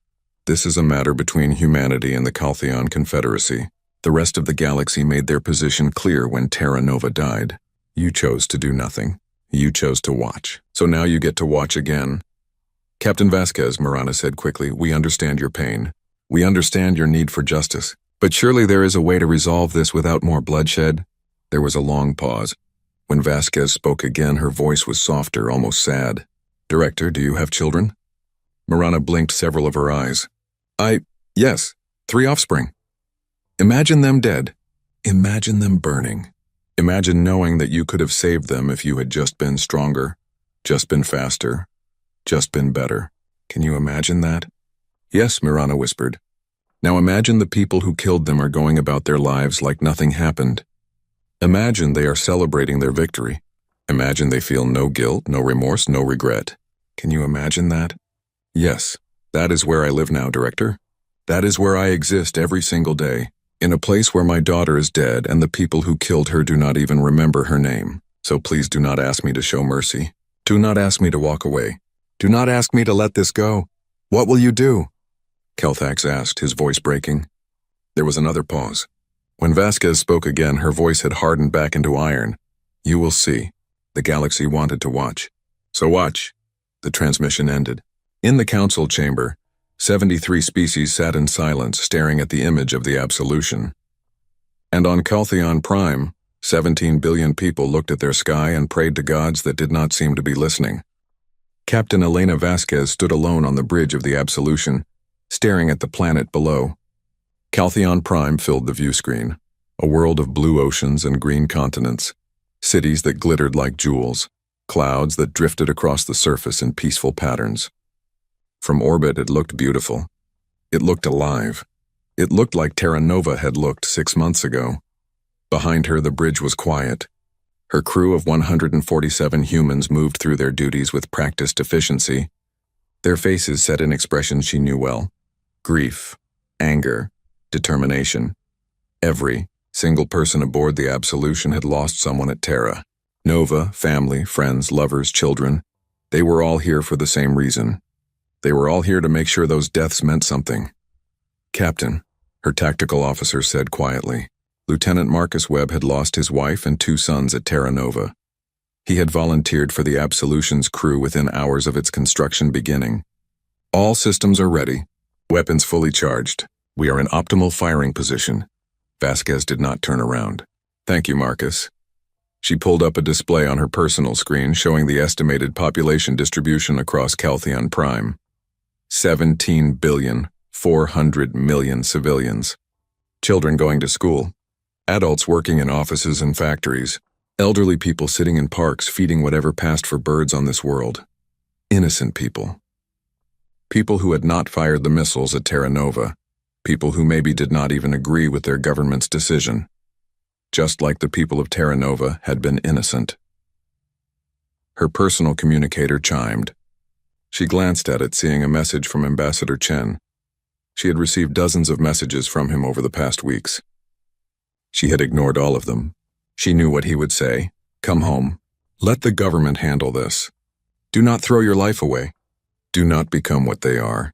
this is a matter between humanity and the Caltheon Confederacy. The rest of the galaxy made their position clear when Terra Nova died. You chose to do nothing. You chose to watch. So now you get to watch again. Captain Vasquez, Mirana said quickly, we understand your pain. We understand your need for justice. But surely there is a way to resolve this without more bloodshed? There was a long pause. When Vasquez spoke again, her voice was softer, almost sad. Director, do you have children? Mirana blinked several of her eyes. Yes, 3 offspring. Imagine them dead. Imagine them burning. Imagine knowing that you could have saved them if you had just been stronger, just been faster, just been better. Can you imagine that? Yes, Mirana whispered. Now imagine the people who killed them are going about their lives like nothing happened. Imagine they are celebrating their victory. Imagine they feel no guilt, no remorse, no regret. Can you imagine that? Yes, that is where I live now, Director. That is where I exist every single day, in a place where my daughter is dead and the people who killed her do not even remember her name. So please do not ask me to show mercy. Do not ask me to walk away. Do not ask me to let this go. What will you do? Kelthax asked, his voice breaking. There was another pause. When Vasquez spoke again, her voice had hardened back into iron. You will see. The galaxy wanted to watch. So watch. The transmission ended. In the council chamber, 73 species sat in silence, staring at the image of the absolution. And on Caltheon Prime, 17 billion people looked at their sky and prayed to gods that did not seem to be listening. Captain Elena Vasquez stood alone on the bridge of the absolution, staring at the planet below. Caltheon Prime filled the view screen, a world of blue oceans and green continents, cities that glittered like jewels, clouds that drifted across the surface in peaceful patterns. From orbit it looked beautiful. It looked alive. It looked like Terra Nova had looked 6 months ago. Behind her, the bridge was quiet. Her crew of 147 humans moved through their duties with practiced efficiency. Their faces set in expressions she knew well: grief, anger, determination. Every single person aboard the Absolution had lost someone at Terra. Nova, family, friends, lovers, children. They were all here for the same reason. They were all here to make sure those deaths meant something. "Captain," her tactical officer said quietly. Lieutenant Marcus Webb had lost his wife and 2 sons at Terra Nova. He had volunteered for the Absolution's crew within hours of its construction beginning. "All systems are ready. Weapons fully charged. We are in optimal firing position." Vasquez did not turn around. "Thank you, Marcus." She pulled up a display on her personal screen showing the estimated population distribution across Caltheon Prime. 17,400,000,000 civilians. Children going to school. Adults working in offices and factories. Elderly people sitting in parks feeding whatever passed for birds on this world. Innocent people. People who had not fired the missiles at Terra Nova. People who maybe did not even agree with their government's decision. Just like the people of Terra Nova had been innocent. Her personal communicator chimed. She glanced at it, seeing a message from Ambassador Chen. She had received dozens of messages from him over the past weeks. She had ignored all of them. She knew what he would say: "Come home. Let the government handle this. Do not throw your life away. Do not become what they are."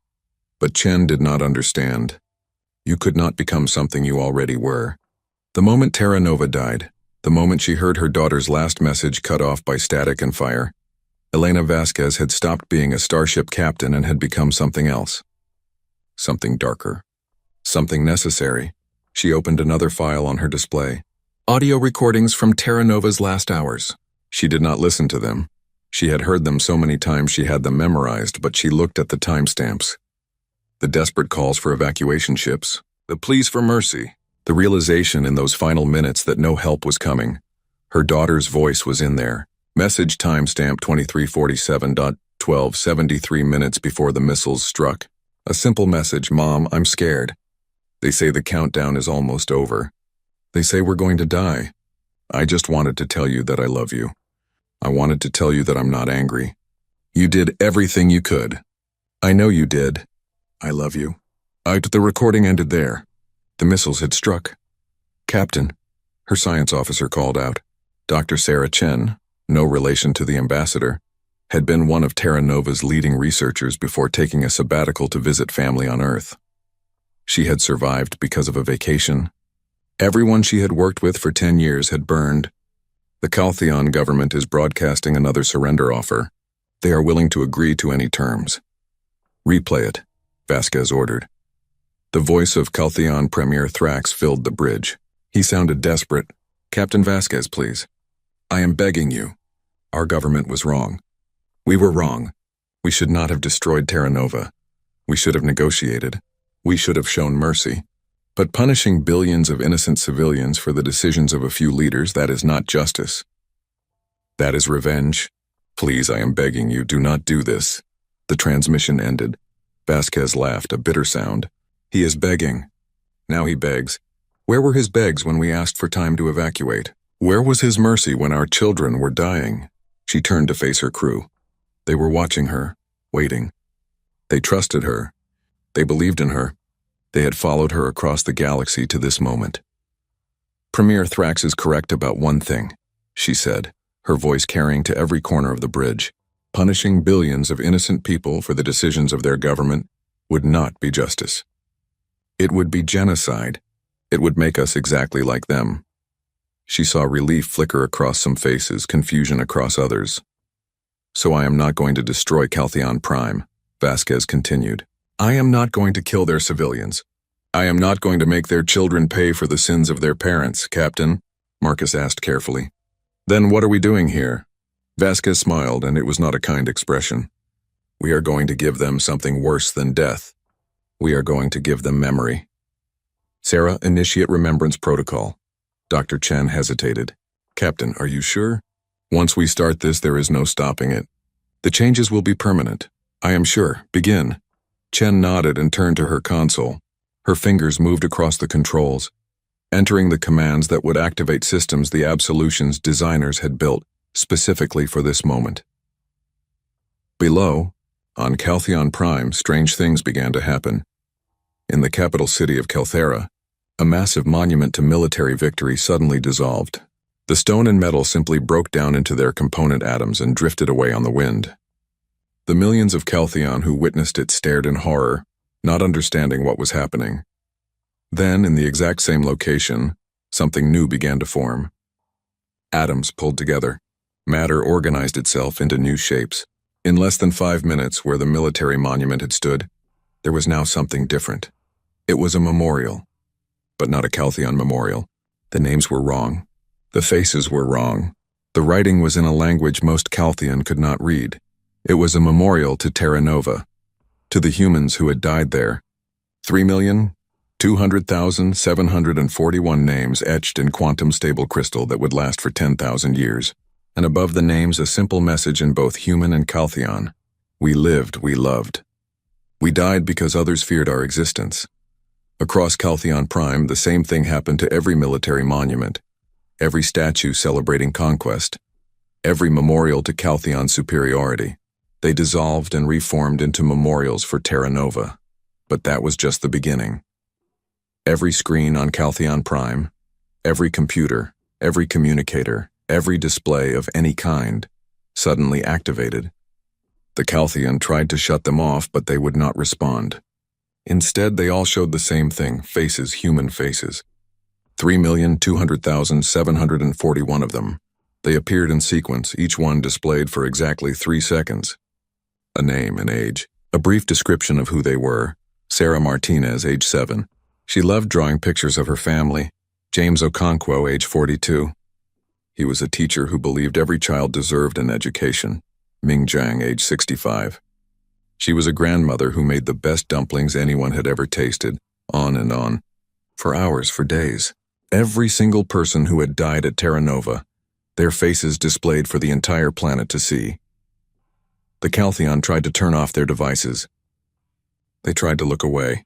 But Chen did not understand. You could not become something you already were. The moment Terra Nova died, the moment she heard her daughter's last message cut off by static and fire, Elena Vasquez had stopped being a starship captain and had become something else. Something darker. Something necessary. She opened another file on her display. Audio recordings from Terra Nova's last hours. She did not listen to them. She had heard them so many times she had them memorized, but she looked at the timestamps. The desperate calls for evacuation ships, the pleas for mercy, the realization in those final minutes that no help was coming. Her daughter's voice was in there. Message timestamp 2347.12, 73 minutes before the missiles struck. A simple message: "Mom, I'm scared. They say the countdown is almost over. They say we're going to die. I just wanted to tell you that I love you. I wanted to tell you that I'm not angry. You did everything you could. I know you did. I love you." The recording ended there. The missiles had struck. "Captain," her science officer called out. Dr. Sarah Chen, no relation to the ambassador, had been one of Terra Nova's leading researchers before taking a sabbatical to visit family on Earth. She had survived because of a vacation. Everyone she had worked with for 10 years had burned. The Caltheon government is broadcasting another surrender offer. They are willing to agree to any terms. "Replay it," Vasquez ordered. The voice of Caltheon Premier Thrax filled the bridge. He sounded desperate. "Captain Vasquez, please. I am begging you. Our government was wrong. We were wrong. We should not have destroyed Terra Nova. We should have negotiated. We should have shown mercy. But punishing billions of innocent civilians for the decisions of a few leaders, that is not justice. That is revenge. Please, I am begging you, do not do this." The transmission ended. Vasquez laughed, a bitter sound. "He is begging. Now he begs. Where were his begs when we asked for time to evacuate? Where was his mercy when our children were dying?" She turned to face her crew. They were watching her, waiting. They trusted her. They believed in her. They had followed her across the galaxy to this moment. "Premier Thrax is correct about one thing," she said, her voice carrying to every corner of the bridge. "Punishing billions of innocent people for the decisions of their government would not be justice. It would be genocide. It would make us exactly like them." She saw relief flicker across some faces, confusion across others. "So I am not going to destroy Caltheon Prime," Vasquez continued. "I am not going to kill their civilians. I am not going to make their children pay for the sins of their parents, Captain," Marcus asked carefully. "Then what are we doing here?" Vasquez smiled, and it was not a kind expression. "We are going to give them something worse than death. We are going to give them memory." "Sarah, initiate remembrance protocol." Dr. Chen hesitated. "Captain, are you sure? Once we start this, there is no stopping it. The changes will be permanent. I am sure. Begin." Chen nodded and turned to her console. Her fingers moved across the controls, entering the commands that would activate systems the Absolution's designers had built specifically for this moment. Below, on Caltheon Prime, strange things began to happen. In the capital city of Kelthera, a massive monument to military victory suddenly dissolved. The stone and metal simply broke down into their component atoms and drifted away on the wind. The millions of Caltheon who witnessed it stared in horror, not understanding what was happening. Then, in the exact same location, something new began to form. Atoms pulled together. Matter organized itself into new shapes. In less than 5 minutes, where the military monument had stood, there was now something different. It was a memorial, but not a Caltheon memorial. The names were wrong. The faces were wrong. The writing was in a language most Caltheon could not read. It was a memorial to Terra Nova, to the humans who had died there. 3,200,741 names etched in quantum-stable crystal that would last for 10,000 years. And above the names, a simple message in both human and Caltheon. We lived, we loved. We died because others feared our existence. Across Caltheon Prime, the same thing happened to every military monument, every statue celebrating conquest, every memorial to Caltheon's superiority. They dissolved and reformed into memorials for Terra Nova. But that was just the beginning. Every screen on Caltheon Prime, every computer, every communicator, every display of any kind, suddenly activated. The Caltheon tried to shut them off, but they would not respond. Instead, they all showed the same thing, faces, human faces. 3,200,741 of them. They appeared in sequence, each one displayed for exactly 3 seconds. A name, an age, a brief description of who they were. Sarah Martinez, age 7. She loved drawing pictures of her family. James Okonkwo, age 42. He was a teacher who believed every child deserved an education. Ming Jiang, age 65. She was a grandmother who made the best dumplings anyone had ever tasted, on and on. For hours, for days. Every single person who had died at Terra Nova, their faces displayed for the entire planet to see. The Caltheon tried to turn off their devices. They tried to look away,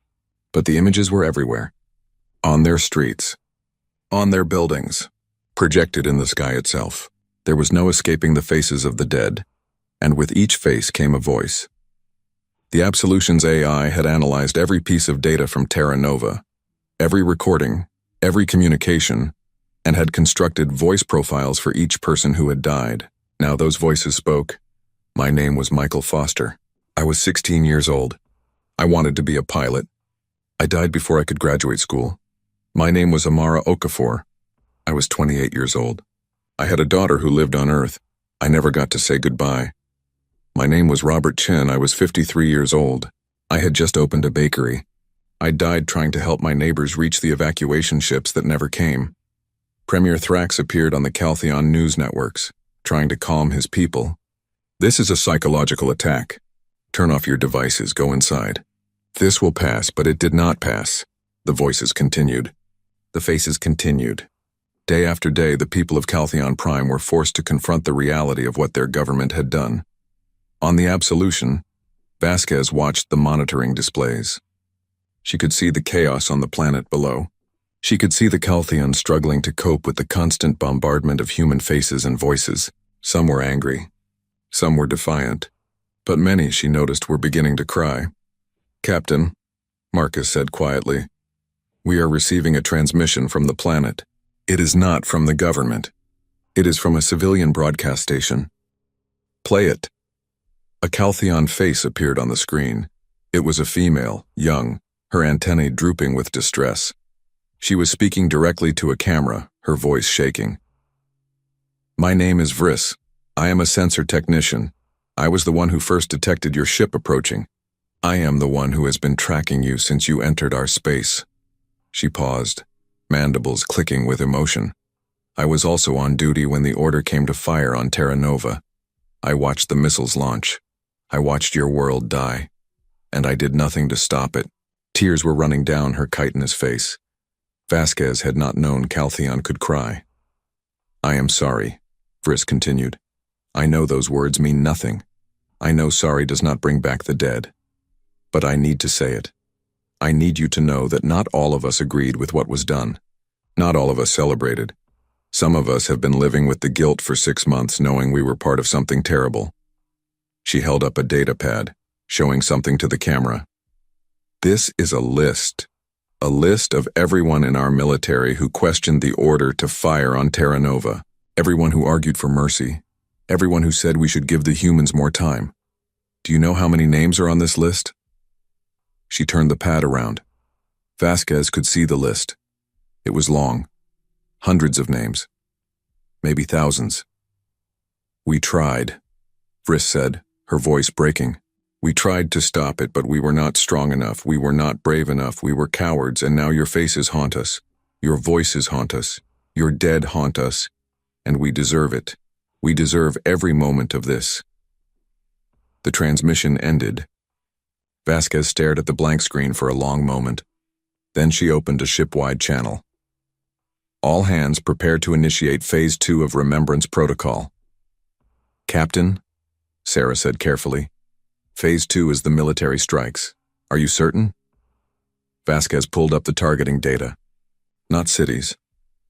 but the images were everywhere. On their streets, on their buildings, projected in the sky itself. There was no escaping the faces of the dead, and with each face came a voice. The Absolution's AI had analyzed every piece of data from Terra Nova, every recording, every communication, and had constructed voice profiles for each person who had died. Now those voices spoke. My name was Michael Foster. I was 16 years old. I wanted to be a pilot. I died before I could graduate school. My name was Amara Okafor. I was 28 years old. I had a daughter who lived on Earth. I never got to say goodbye. My name was Robert Chin. I was 53 years old. I had just opened a bakery. I died trying to help my neighbors reach the evacuation ships that never came. Premier Thrax appeared on the Caltheon news networks, trying to calm his people. This is a psychological attack. Turn off your devices, go inside. This will pass, but it did not pass. The voices continued. The faces continued. Day after day, the people of Caltheon Prime were forced to confront the reality of what their government had done. On the Absolution, Vasquez watched the monitoring displays. She could see the chaos on the planet below. She could see the Caltheon struggling to cope with the constant bombardment of human faces and voices. Some were angry. Some were defiant. But many, she noticed, were beginning to cry. Captain, Marcus said quietly, we are receiving a transmission from the planet. It is not from the government. It is from a civilian broadcast station. Play it. A Caltheon face appeared on the screen. It was a female, young, her antennae drooping with distress. She was speaking directly to a camera, her voice shaking. My name is Vriss. I am a sensor technician. I was the one who first detected your ship approaching. I am the one who has been tracking you since you entered our space. She paused, mandibles clicking with emotion. I was also on duty when the order came to fire on Terra Nova. I watched the missiles launch. I watched your world die. And I did nothing to stop it. Tears were running down her chitinous face. Vasquez had not known Caltheon could cry. I am sorry, Vriss continued. I know those words mean nothing. I know sorry does not bring back the dead. But I need to say it. I need you to know that not all of us agreed with what was done. Not all of us celebrated. Some of us have been living with the guilt for 6 months, knowing we were part of something terrible. She held up a data pad, showing something to the camera. This is a list of everyone in our military who questioned the order to fire on Terra Nova, everyone who argued for mercy, everyone who said we should give the humans more time. Do you know how many names are on this list? She turned the pad around. Vasquez could see the list. It was long. Hundreds of names. Maybe thousands. We tried, Vriss said, her voice breaking. We tried to stop it, but we were not strong enough. We were not brave enough. We were cowards, and now your faces haunt us. Your voices haunt us. Your dead haunt us. And we deserve it. We deserve every moment of this. The transmission ended. Vasquez stared at the blank screen for a long moment. Then she opened a ship-wide channel. All hands prepare to initiate Phase 2 of Remembrance Protocol. Captain, Sarah said carefully, Phase 2 is the military strikes. Are you certain? Vasquez pulled up the targeting data. Not cities,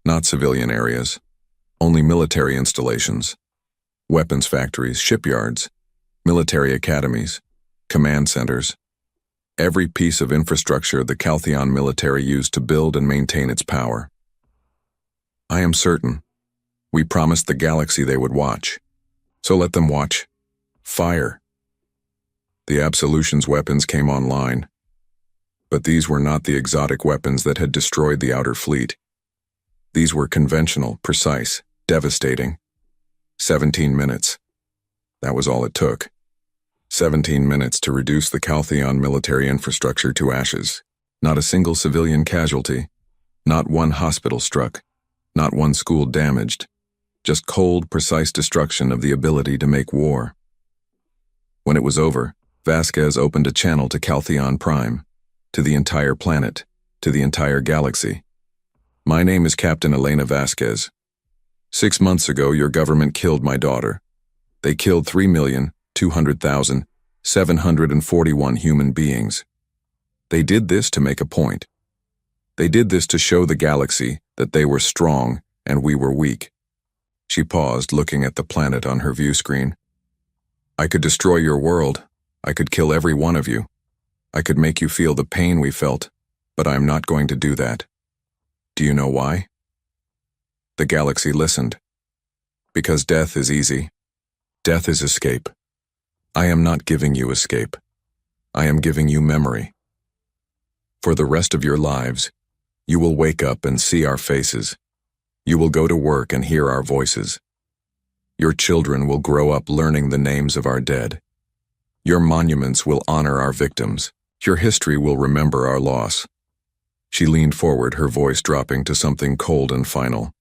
not civilian areas, only military installations, weapons factories, shipyards, military academies, command centers, every piece of infrastructure the Caltheon military used to build and maintain its power. I am certain. We promised the galaxy they would watch. So let them watch. Fire. The Absolution's weapons came online. But these were not the exotic weapons that had destroyed the Outer Fleet. These were conventional, precise, devastating. 17 minutes. That was all it took. 17 minutes to reduce the Caltheon military infrastructure to ashes. Not a single civilian casualty. Not one hospital struck. Not one school damaged. Just cold, precise destruction of the ability to make war. When it was over, Vasquez opened a channel to Caltheon Prime, to the entire planet, to the entire galaxy. My name is Captain Elena Vasquez. 6 months ago, your government killed my daughter. They killed 3,200,741 human beings. They did this to make a point. They did this to show the galaxy that they were strong and we were weak. She paused, looking at the planet on her view screen. I could destroy your world. I could kill every one of you. I could make you feel the pain we felt, but I am not going to do that. Do you know why? The galaxy listened. Because death is easy. Death is escape. I am not giving you escape. I am giving you memory. For the rest of your lives, you will wake up and see our faces. You will go to work and hear our voices. Your children will grow up learning the names of our dead. Your monuments will honor our victims. Your history will remember our loss. She leaned forward, her voice dropping to something cold and final.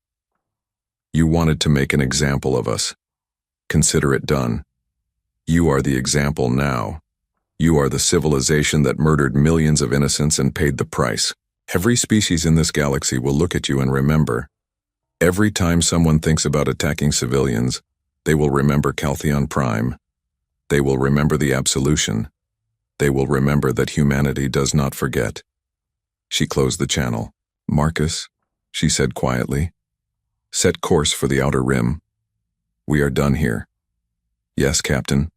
You wanted to make an example of us. Consider it done. You are the example now. You are the civilization that murdered millions of innocents and paid the price. Every species in this galaxy will look at you and remember. Every time someone thinks about attacking civilians, they will remember Caltheon Prime. They will remember the Absolution. They will remember that humanity does not forget. She closed the channel. Marcus, she said quietly, set course for the Outer Rim. We are done here. Yes, Captain.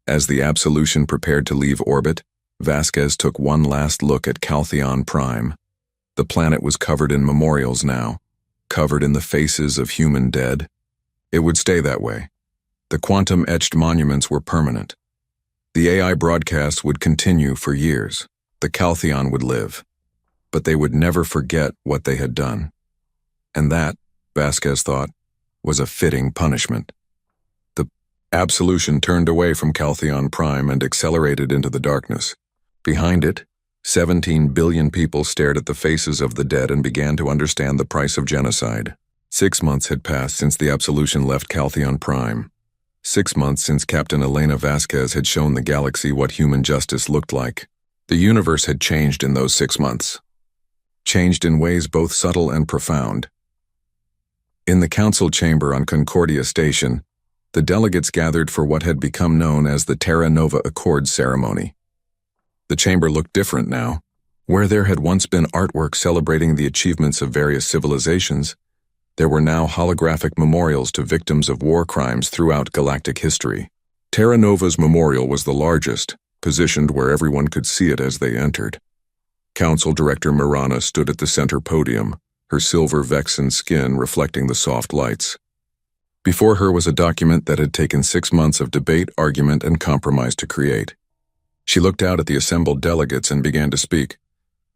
As the Absolution prepared to leave orbit, Vasquez took one last look at Caltheon Prime. The planet was covered in memorials now, covered in the faces of human dead. It would stay that way. The quantum-etched monuments were permanent. The AI broadcasts would continue for years. The Caltheon would live. But they would never forget what they had done. And that, Vasquez thought, was a fitting punishment. The Absolution turned away from Caltheon Prime and accelerated into the darkness. Behind it, 17 billion people stared at the faces of the dead and began to understand the price of genocide. 6 months had passed since the Absolution left Caltheon Prime. 6 months since Captain Elena Vasquez had shown the galaxy what human justice looked like. The universe had changed in those 6 months. Changed in ways both subtle and profound. In the council chamber on Concordia Station, the delegates gathered for what had become known as the Terra Nova Accord ceremony. The chamber looked different now. Where there had once been artwork celebrating the achievements of various civilizations, there were now holographic memorials to victims of war crimes throughout galactic history. Terra Nova's memorial was the largest, positioned where everyone could see it as they entered. Council Director Mirana stood at the center podium, her silver Vexen skin reflecting the soft lights. Before her was a document that had taken 6 months of debate, argument, and compromise to create. She looked out at the assembled delegates and began to speak.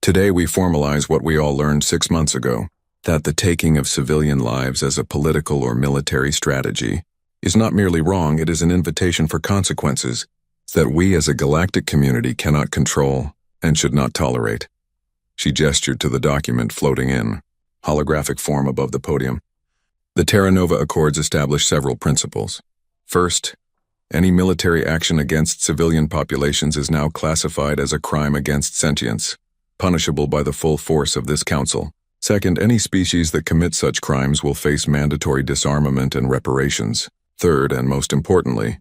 Today we formalize what we all learned 6 months ago, that the taking of civilian lives as a political or military strategy is not merely wrong, it is an invitation for consequences that we as a galactic community cannot control and should not tolerate. She gestured to the document floating in holographic form above the podium. The Terra Nova Accords establish several principles. First, any military action against civilian populations is now classified as a crime against sentience, punishable by the full force of this council. Second, any species that commit such crimes will face mandatory disarmament and reparations. Third, and most importantly,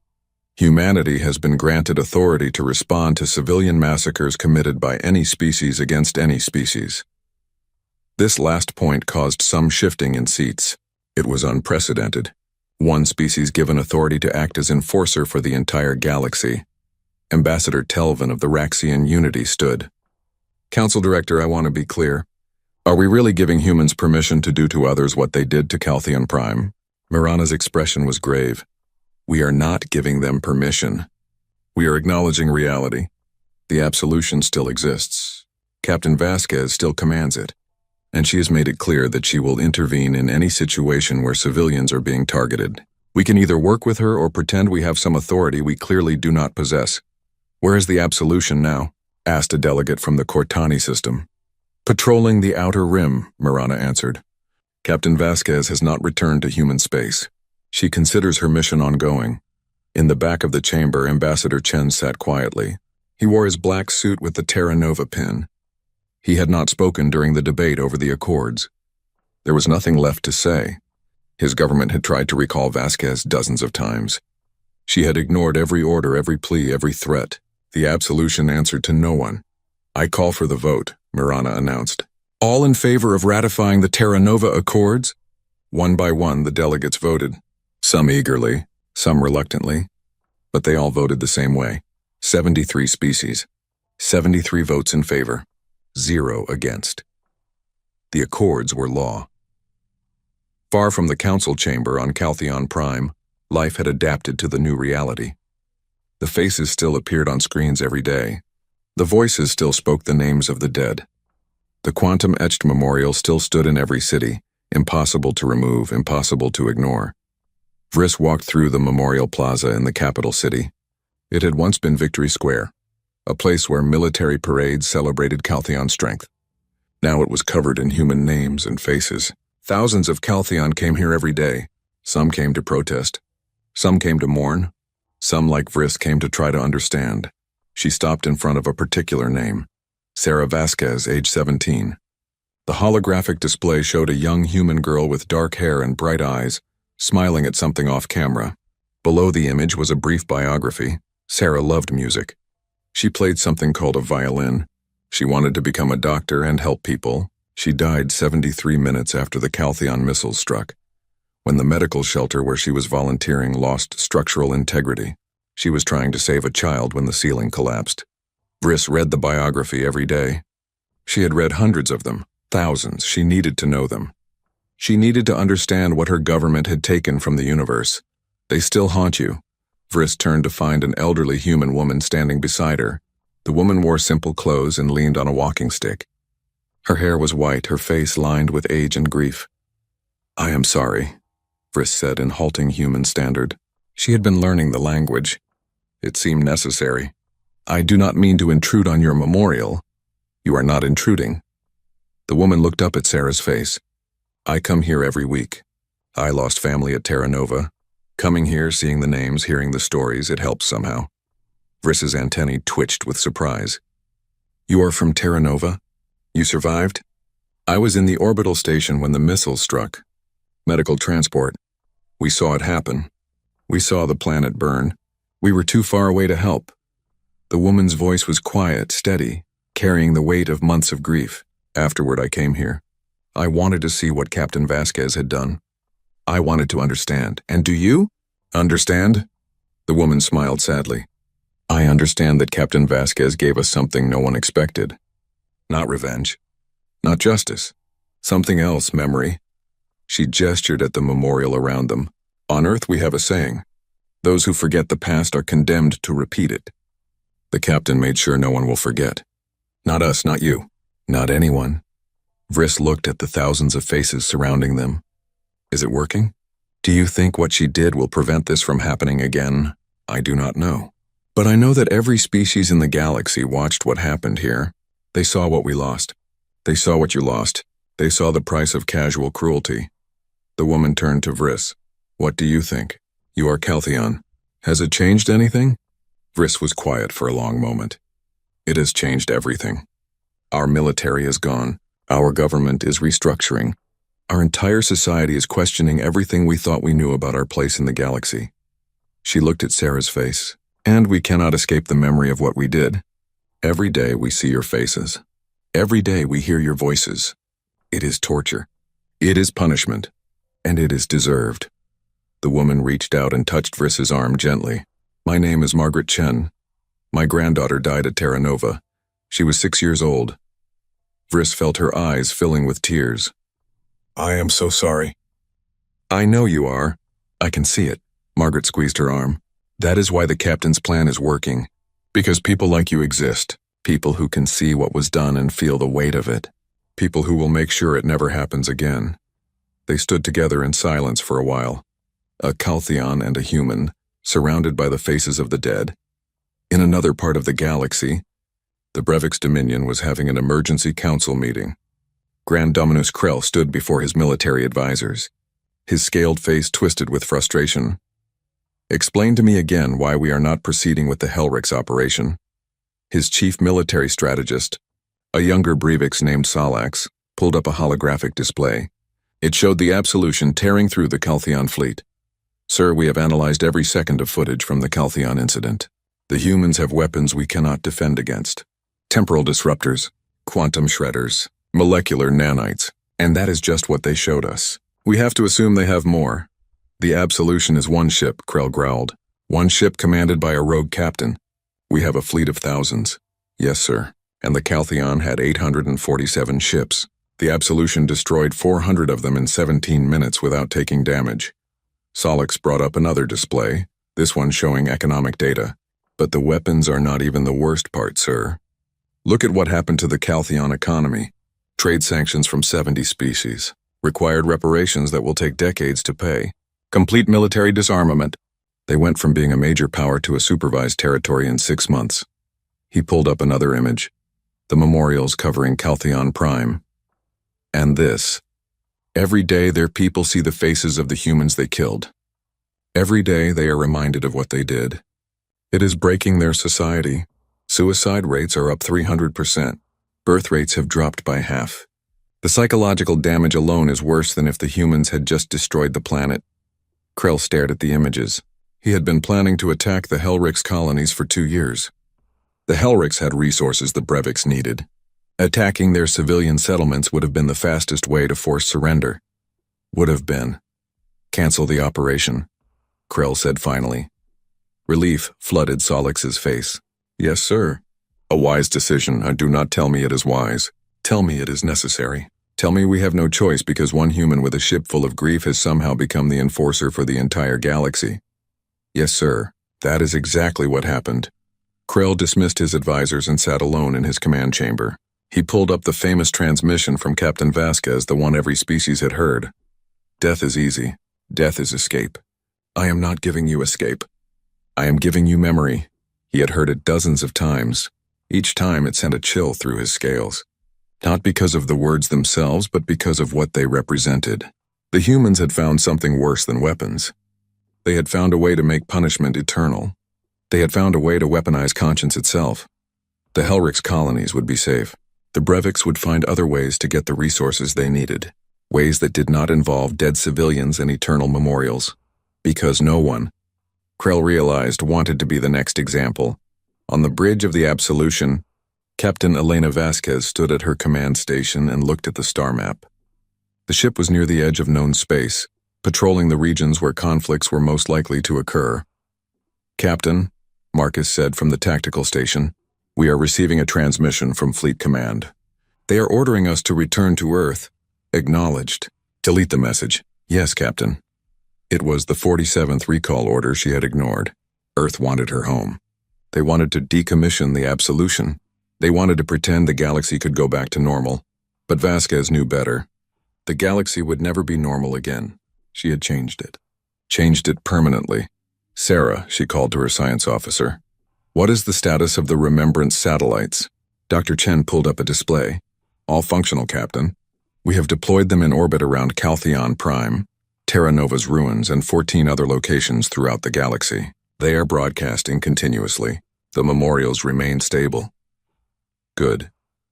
humanity has been granted authority to respond to civilian massacres committed by any species against any species. This last point caused some shifting in seats. It was unprecedented. One species given authority to act as enforcer for the entire galaxy. Ambassador Telvin of the Raxian Unity stood. Council Director, I want to be clear. Are we really giving humans permission to do to others what they did to Caltheon Prime? Mirana's expression was grave. We are not giving them permission. We are acknowledging reality. The absolution still exists. Captain Vasquez still commands it, and she has made it clear that she will intervene in any situation where civilians are being targeted. We can either work with her or pretend we have some authority we clearly do not possess. Where is the absolution now? Asked a delegate from the Cortani system. Patrolling the outer rim, Mirana answered. Captain Vasquez has not returned to human space. She considers her mission ongoing. In the back of the chamber, Ambassador Chen sat quietly. He wore his black suit with the Terra Nova pin. He had not spoken during the debate over the Accords. There was nothing left to say. His government had tried to recall Vasquez dozens of times. She had ignored every order, every plea, every threat. The absolution answered to no one. I call for the vote, Mirana announced. All in favor of ratifying the Terra Nova Accords? One by one, the delegates voted. Some eagerly, some reluctantly, but they all voted the same way. 73 species. 73 votes in favor. 0 against. The Accords were law. Far from the council chamber on Caltheon Prime, life had adapted to the new reality. The faces still appeared on screens every day. The voices still spoke the names of the dead. The quantum-etched memorial still stood in every city, impossible to remove, impossible to ignore. Vriss walked through the memorial plaza in the capital city. It had once been Victory Square, a place where military parades celebrated Caltheon's strength. Now it was covered in human names and faces. Thousands of Caltheon came here every day. Some came to protest. Some came to mourn. Some, like Vriss, came to try to understand. She stopped in front of a particular name. Sarah Vasquez, age 17. The holographic display showed a young human girl with dark hair and bright eyes, smiling at something off camera. Below the image was a brief biography. Sarah loved music. She played something called a violin. She wanted to become a doctor and help people. She died 73 minutes after the Caltheon missiles struck, when the medical shelter where she was volunteering lost structural integrity. She was trying to save a child when the ceiling collapsed. Vriss read the biography every day. She had read hundreds of them, thousands. She needed to know them. She needed to understand what her government had taken from the universe. They still haunt you. Vriss turned to find an elderly human woman standing beside her. The woman wore simple clothes and leaned on a walking stick. Her hair was white, her face lined with age and grief. I am sorry, Vriss said in halting human standard. She had been learning the language. It seemed necessary. I do not mean to intrude on your memorial. You are not intruding. The woman looked up at Sarah's face. I come here every week. I lost family at Terra Nova. Coming here, seeing the names, hearing the stories, it helps somehow. Vriss's antennae twitched with surprise. You are from Terra Nova? You survived? I was in the orbital station when the missile struck. Medical transport. We saw it happen. We saw the planet burn. We were too far away to help. The woman's voice was quiet, steady. carrying the weight of months of grief. Afterward, I came here. I wanted to see what Captain Vasquez had done. I wanted to understand. And do you? Understand? The woman smiled sadly. I understand that Captain Vasquez gave us something no one expected. Not revenge. Not justice. Something else, memory. She gestured at the memorial around them. On Earth we have a saying. Those who forget the past are condemned to repeat it. The captain made sure no one will forget. Not us, not you. Not anyone. Vriss looked at the thousands of faces surrounding them. Is it working? Do you think what she did will prevent this from happening again? I do not know. But I know that every species in the galaxy watched what happened here. They saw what we lost. They saw what you lost. They saw the price of casual cruelty. The woman turned to Vriss. What do you think? You are Caltheon. Has it changed anything? Vriss was quiet for a long moment. It has changed everything. Our military is gone. Our government is restructuring. Our entire society is questioning everything we thought we knew about our place in the galaxy. She looked at Sarah's face. And we cannot escape the memory of what we did. Every day we see your faces. Every day we hear your voices. It is torture. It is punishment. And it is deserved. The woman reached out and touched Vriss's arm gently. My name is Margaret Chen. My granddaughter died at Terra Nova. She was 6 years old. Vriss felt her eyes filling with tears. I am so sorry. I know you are. I can see it. Margaret squeezed her arm. That is why the captain's plan is working. Because people like you exist. People who can see what was done and feel the weight of it. People who will make sure it never happens again. They stood together in silence for a while. A Caltheon and a human, surrounded by the faces of the dead. In another part of the galaxy, the Brevik's Dominion was having an emergency council meeting. Grand Dominus Krell stood before his military advisors. His scaled face twisted with frustration. Explain to me again why we are not proceeding with the Helrix operation. His chief military strategist, a younger Brevix named Salax, pulled up a holographic display. It showed the Absolution tearing through the Caltheon fleet. Sir, we have analyzed every second of footage from the Caltheon incident. The humans have weapons we cannot defend against. Temporal disruptors, quantum shredders, molecular nanites, and that is just what they showed us. We have to assume they have more. The Absolution is one ship, Krell growled. One ship commanded by a rogue captain. We have a fleet of thousands. Yes, sir. And the Caltheon had 847 ships. The Absolution destroyed 400 of them in 17 minutes without taking damage. Solix brought up another display, this one showing economic data. But the weapons are not even the worst part, sir. Look at what happened to the Caltheon economy. Trade sanctions from 70 species. Required reparations that will take decades to pay. Complete military disarmament. They went from being a major power to a supervised territory in 6 months. He pulled up another image. The memorials covering Caltheon Prime. And this. Every day their people see the faces of the humans they killed. Every day they are reminded of what they did. It is breaking their society. Suicide rates are up 300%. Birth rates have dropped by half. The psychological damage alone is worse than if the humans had just destroyed the planet. Krell stared at the images. He had been planning to attack the Helrix colonies for 2 years. The Helrix had resources the Breviks needed. Attacking their civilian settlements would have been the fastest way to force surrender. Would have been. Cancel the operation, Krell said finally. Relief flooded Solix's face. Yes, sir. A wise decision. Do not tell me it is wise. Tell me it is necessary. Tell me we have no choice because one human with a ship full of grief has somehow become the enforcer for the entire galaxy. Yes, sir. That is exactly what happened. Krell dismissed his advisors and sat alone in his command chamber. He pulled up the famous transmission from Captain Vasquez, the one every species had heard. Death is easy. Death is escape. I am not giving you escape. I am giving you memory. He had heard it dozens of times. Each time it sent a chill through his scales. Not because of the words themselves, but because of what they represented. The humans had found something worse than weapons. They had found a way to make punishment eternal. They had found a way to weaponize conscience itself. The Helrix colonies would be safe. The Breviks would find other ways to get the resources they needed. Ways that did not involve dead civilians and eternal memorials. Because no one, Krell realized, wanted to be the next example. On the bridge of the Absolution, Captain Elena Vasquez stood at her command station and looked at the star map. The ship was near the edge of known space, patrolling the regions where conflicts were most likely to occur. "Captain," Marcus said from the tactical station, "we are receiving a transmission from Fleet Command. They are ordering us to return to Earth. Acknowledged." "Delete the message." "Yes, Captain." It was the 47th recall order she had ignored. Earth wanted her home. They wanted to decommission the Absolution. They wanted to pretend the galaxy could go back to normal. But Vasquez knew better. The galaxy would never be normal again. She had changed it. Changed it permanently. "Sarah," she called to her science officer. "What is the status of the Remembrance satellites?" Dr. Chen pulled up a display. "All functional, Captain. We have deployed them in orbit around Caltheon Prime, Terra Nova's ruins, and 14 other locations throughout the galaxy. They are broadcasting continuously. The memorials remain stable." Good.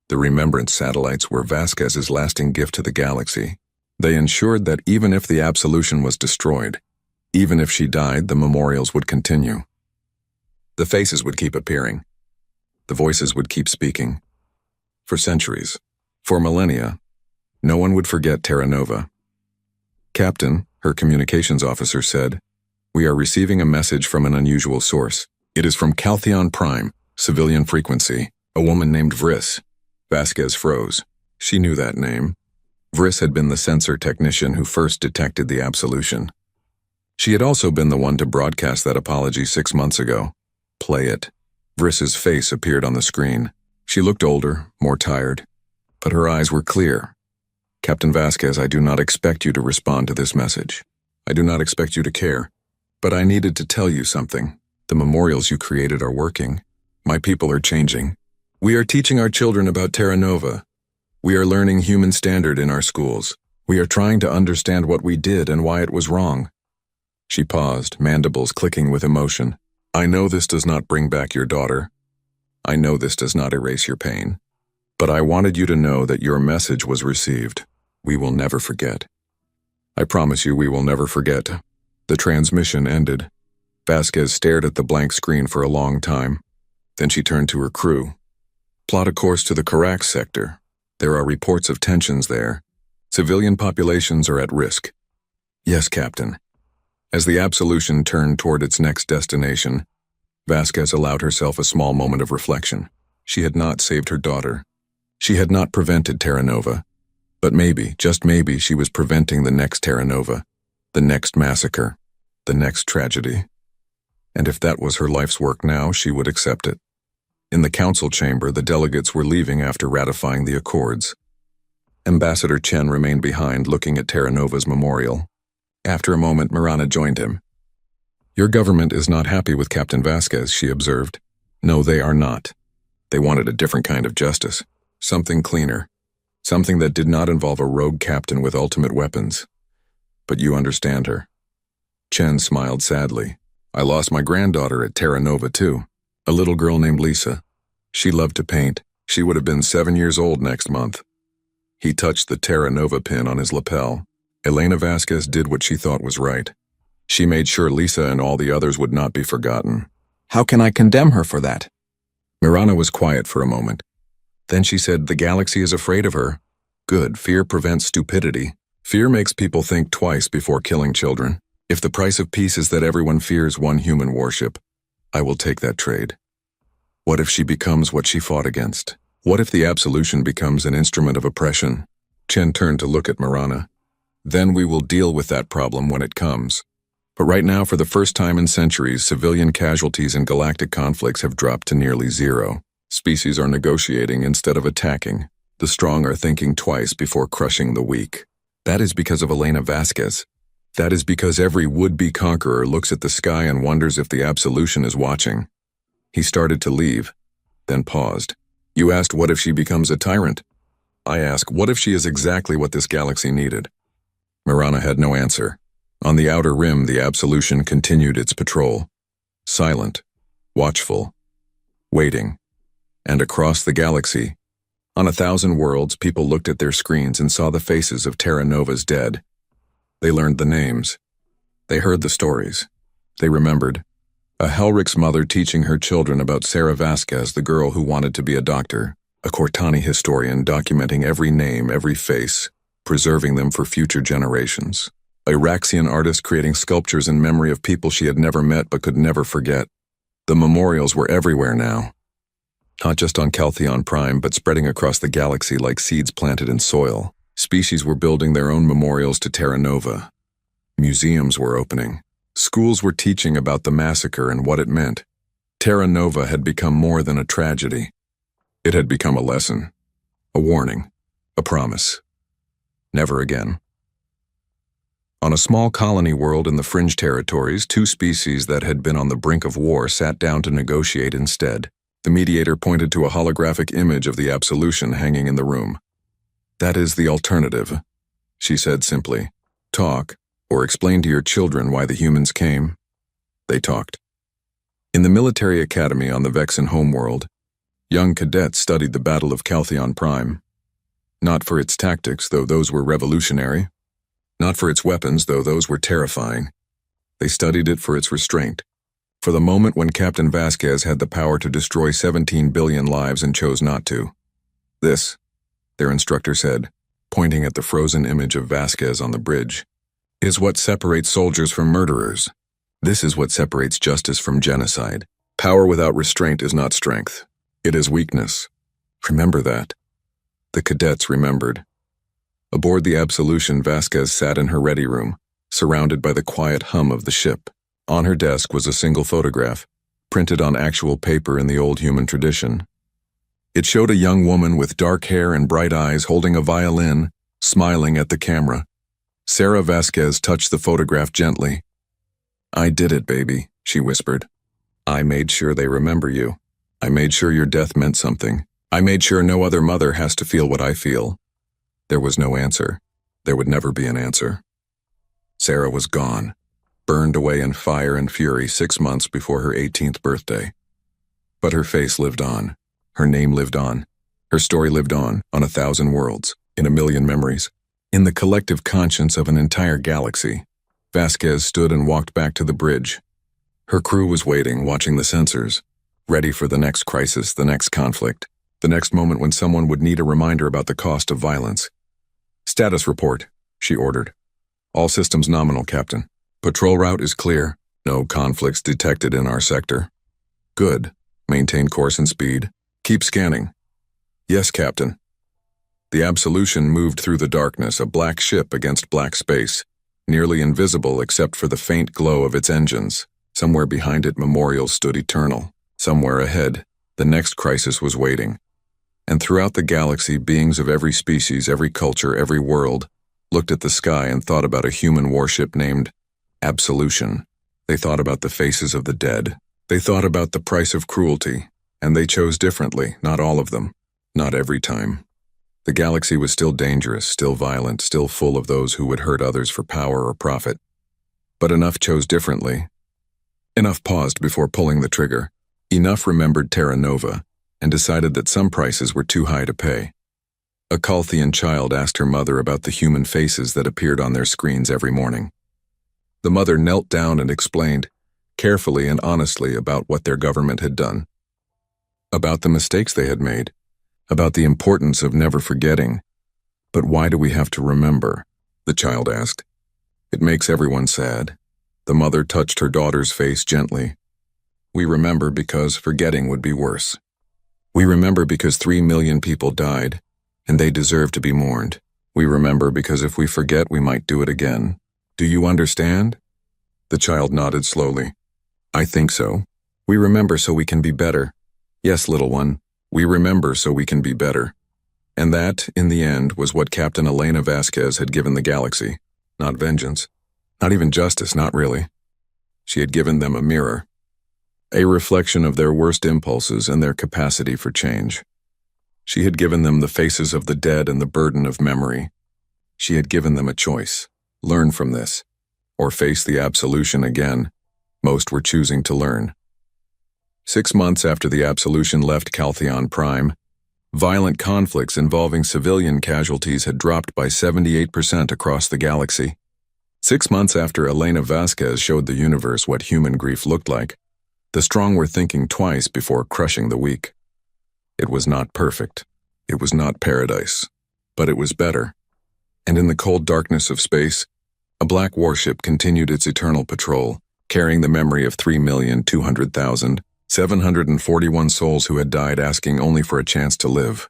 The Remembrance satellites were Vasquez's lasting gift to the galaxy. They ensured that even if the Absolution was destroyed, even if she died, the memorials would continue. The faces would keep appearing. The voices would keep speaking. For centuries, for millennia, no one would forget Terra Nova. "Captain," her communications officer said, "we are receiving a message from an unusual source. It is from Caltheon Prime, civilian frequency, a woman named Vriss." Vasquez froze. She knew that name. Vriss had been the sensor technician who first detected the Absolution. She had also been the one to broadcast that apology 6 months ago. "Play it." Vriss's face appeared on the screen. She looked older, more tired, but her eyes were clear. "Captain Vasquez, I do not expect you to respond to this message. I do not expect you to care. But I needed to tell you something. The memorials you created are working. My people are changing. We are teaching our children about Terra Nova. We are learning human standard in our schools. We are trying to understand what we did and why it was wrong." She paused, mandibles clicking with emotion. "I know this does not bring back your daughter. I know this does not erase your pain. But I wanted you to know that your message was received. We will never forget. I promise you we will never forget." The transmission ended. Vasquez stared at the blank screen for a long time. Then she turned to her crew. "Plot a course to the Carax sector. There are reports of tensions there. Civilian populations are at risk." "Yes, Captain." As the Absolution turned toward its next destination, Vasquez allowed herself a small moment of reflection. She had not saved her daughter. She had not prevented Terra Nova. But maybe, just maybe, she was preventing the next Terra Nova, the next massacre, the next tragedy. And if that was her life's work now, she would accept it. In the council chamber, the delegates were leaving after ratifying the accords. Ambassador Chen remained behind, looking at Terra Nova's memorial. After a moment, Mirana joined him. "Your government is not happy with Captain Vasquez," she observed. "No, they are not. They wanted a different kind of justice, something cleaner, something that did not involve a rogue captain with ultimate weapons. But you understand her." Chen smiled sadly. "I lost my granddaughter at Terra Nova too. A little girl named Lisa. She loved to paint. She would have been 7 years old next month." He touched the Terra Nova pin on his lapel. Elena Vasquez did what she thought was right. She made sure Lisa and all the others would not be forgotten. "How can I condemn her for that?" Mirana was quiet for a moment. Then she said, "The galaxy is afraid of her." "Good. Fear prevents stupidity. Fear makes people think twice before killing children. If the price of peace is that everyone fears one human warship, I will take that trade." What if she becomes what she fought against? What if the Absolution becomes an instrument of oppression? Chen turned to look at Mirana. "Then we will deal with that problem when it comes. But right now, for the first time in centuries, civilian casualties in galactic conflicts have dropped to nearly zero. Species are negotiating instead of attacking. The strong are thinking twice before crushing the weak. That is because of Elena Vasquez. That is because every would-be conqueror looks at the sky and wonders if the Absolution is watching." He started to leave, then paused. "You asked what if she becomes a tyrant? I ask, what if she is exactly what this galaxy needed?" Mirana had no answer. On the outer rim, the Absolution continued its patrol. Silent, watchful, waiting. And across the galaxy, on 1,000 worlds, people looked at their screens and saw the faces of Terra Nova's dead. They learned the names. They heard the stories. They remembered. A Helric's mother teaching her children about Sarah Vasquez, the girl who wanted to be a doctor. a Cortani historian documenting every name, every face, preserving them for future generations. A Iraxian artist creating sculptures in memory of people she had never met but could never forget. The memorials were everywhere now. Not just on Caltheon Prime, but spreading across the galaxy like seeds planted in soil. Species were building their own memorials to Terra Nova. Museums were opening. Schools were teaching about the massacre and what it meant. Terra Nova had become more than a tragedy. It had become a lesson, a warning, a promise. Never again. On a small colony world in the fringe territories, two species that had been on the brink of war sat down to negotiate instead. The mediator pointed to a holographic image of the absolution hanging in the room. "That is the alternative," she said simply. "Talk, or explain to your children why the humans came." They talked. In the military academy on the Vexen homeworld, young cadets studied the Battle of Caltheon Prime. Not for its tactics, though those were revolutionary. Not for its weapons, though those were terrifying. They studied it for its restraint. For the moment when Captain Vasquez had the power to destroy 17 billion lives and chose not to. "This," their instructor said, pointing at the frozen image of Vasquez on the bridge, "is what separates soldiers from murderers. This is what separates justice from genocide. Power without restraint is not strength. It is weakness. Remember that." The cadets remembered. Aboard the Absolution, Vasquez sat in her ready room, surrounded by the quiet hum of the ship. On her desk was a single photograph, printed on actual paper in the old human tradition. It showed a young woman with dark hair and bright eyes holding a violin, smiling at the camera. Sarah Vasquez touched the photograph gently. "I did it, baby," she whispered. "I made sure they remember you. I made sure your death meant something. I made sure no other mother has to feel what I feel." There was no answer. There would never be an answer. Sarah was gone, burned away in fire and fury 6 months before her 18th birthday. But her face lived on. Her name lived on. Her story lived on 1,000 worlds, in 1,000,000 memories. In the collective conscience of an entire galaxy, Vasquez stood and walked back to the bridge. Her crew was waiting, watching the sensors, ready for the next crisis, the next conflict, the next moment when someone would need a reminder about the cost of violence. "Status report," she ordered. "All systems nominal, Captain. Patrol route is clear. No conflicts detected in our sector." "Good. Maintain course and speed. Keep scanning." "Yes, Captain." The Absolution moved through the darkness, a black ship against black space, nearly invisible except for the faint glow of its engines. Somewhere behind it, memorials stood eternal. Somewhere ahead, the next crisis was waiting. And throughout the galaxy, beings of every species, every culture, every world, looked at the sky and thought about a human warship named Absolution. They thought about the faces of the dead. They thought about the price of cruelty, and they chose differently, not all of them, not every time. The galaxy was still dangerous, still violent, still full of those who would hurt others for power or profit. But enough chose differently. Enough paused before pulling the trigger. Enough remembered Terra Nova, and decided that some prices were too high to pay. A Caltheon child asked her mother about the human faces that appeared on their screens every morning. The mother knelt down and explained, carefully and honestly, about what their government had done. About the mistakes they had made. About the importance of never forgetting. "But why do we have to remember?" the child asked. "It makes everyone sad." The mother touched her daughter's face gently. "We remember because forgetting would be worse. We remember because 3 million people died, and they deserve to be mourned. We remember because if we forget, we might do it again. Do you understand?" The child nodded slowly. "I think so. We remember so we can be better. Yes, little one, we remember so we can be better." And that, in the end, was what Captain Elena Vasquez had given the galaxy. Not vengeance. Not even justice, not really. She had given them a mirror. A reflection of their worst impulses and their capacity for change. She had given them the faces of the dead and the burden of memory. She had given them a choice. Learn from this, or face the Absolution again. Most were choosing to learn. 6 months after the Absolution left Caltheon Prime, violent conflicts involving civilian casualties had dropped by 78% across the galaxy. 6 months after Elena Vasquez showed the universe what human grief looked like, the strong were thinking twice before crushing the weak. It was not perfect. It was not paradise, but it was better. And in the cold darkness of space, a black warship continued its eternal patrol, carrying the memory of 3,200,741 souls who had died asking only for a chance to live.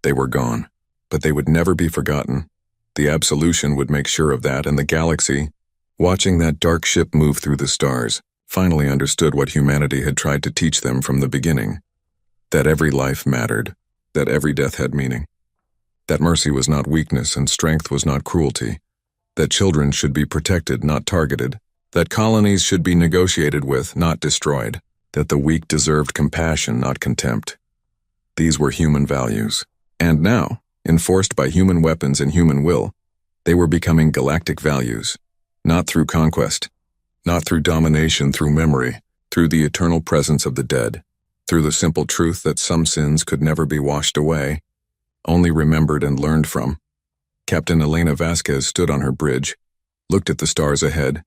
They were gone, but they would never be forgotten. The Absolution would make sure of that, and the galaxy, watching that dark ship move through the stars, finally understood what humanity had tried to teach them from the beginning. That every life mattered, that every death had meaning. That mercy was not weakness and strength was not cruelty. That children should be protected, not targeted. That colonies should be negotiated with, not destroyed. That the weak deserved compassion, not contempt. These were human values. And now, enforced by human weapons and human will, they were becoming galactic values. Not through conquest, not through domination, through memory, through the eternal presence of the dead, through the simple truth that some sins could never be washed away, only remembered and learned from. Captain Elena Vasquez stood on her bridge, looked at the stars ahead,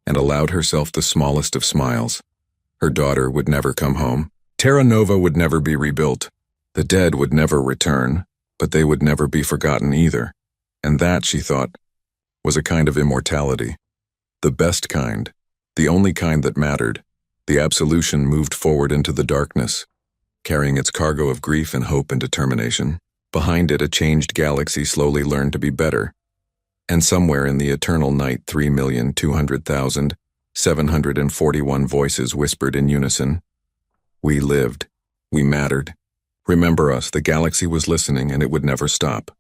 and allowed herself the smallest of smiles. Her daughter would never come home. Terra Nova would never be rebuilt. The dead would never return, but they would never be forgotten either. And that, she thought, was a kind of immortality. The best kind, the only kind that mattered. The Absolution moved forward into the darkness, carrying its cargo of grief and hope and determination. Behind it, a changed galaxy slowly learned to be better. And somewhere in the eternal night, 3,200,741 voices whispered in unison, "We lived. We mattered. Remember us, the galaxy was listening and it would never stop."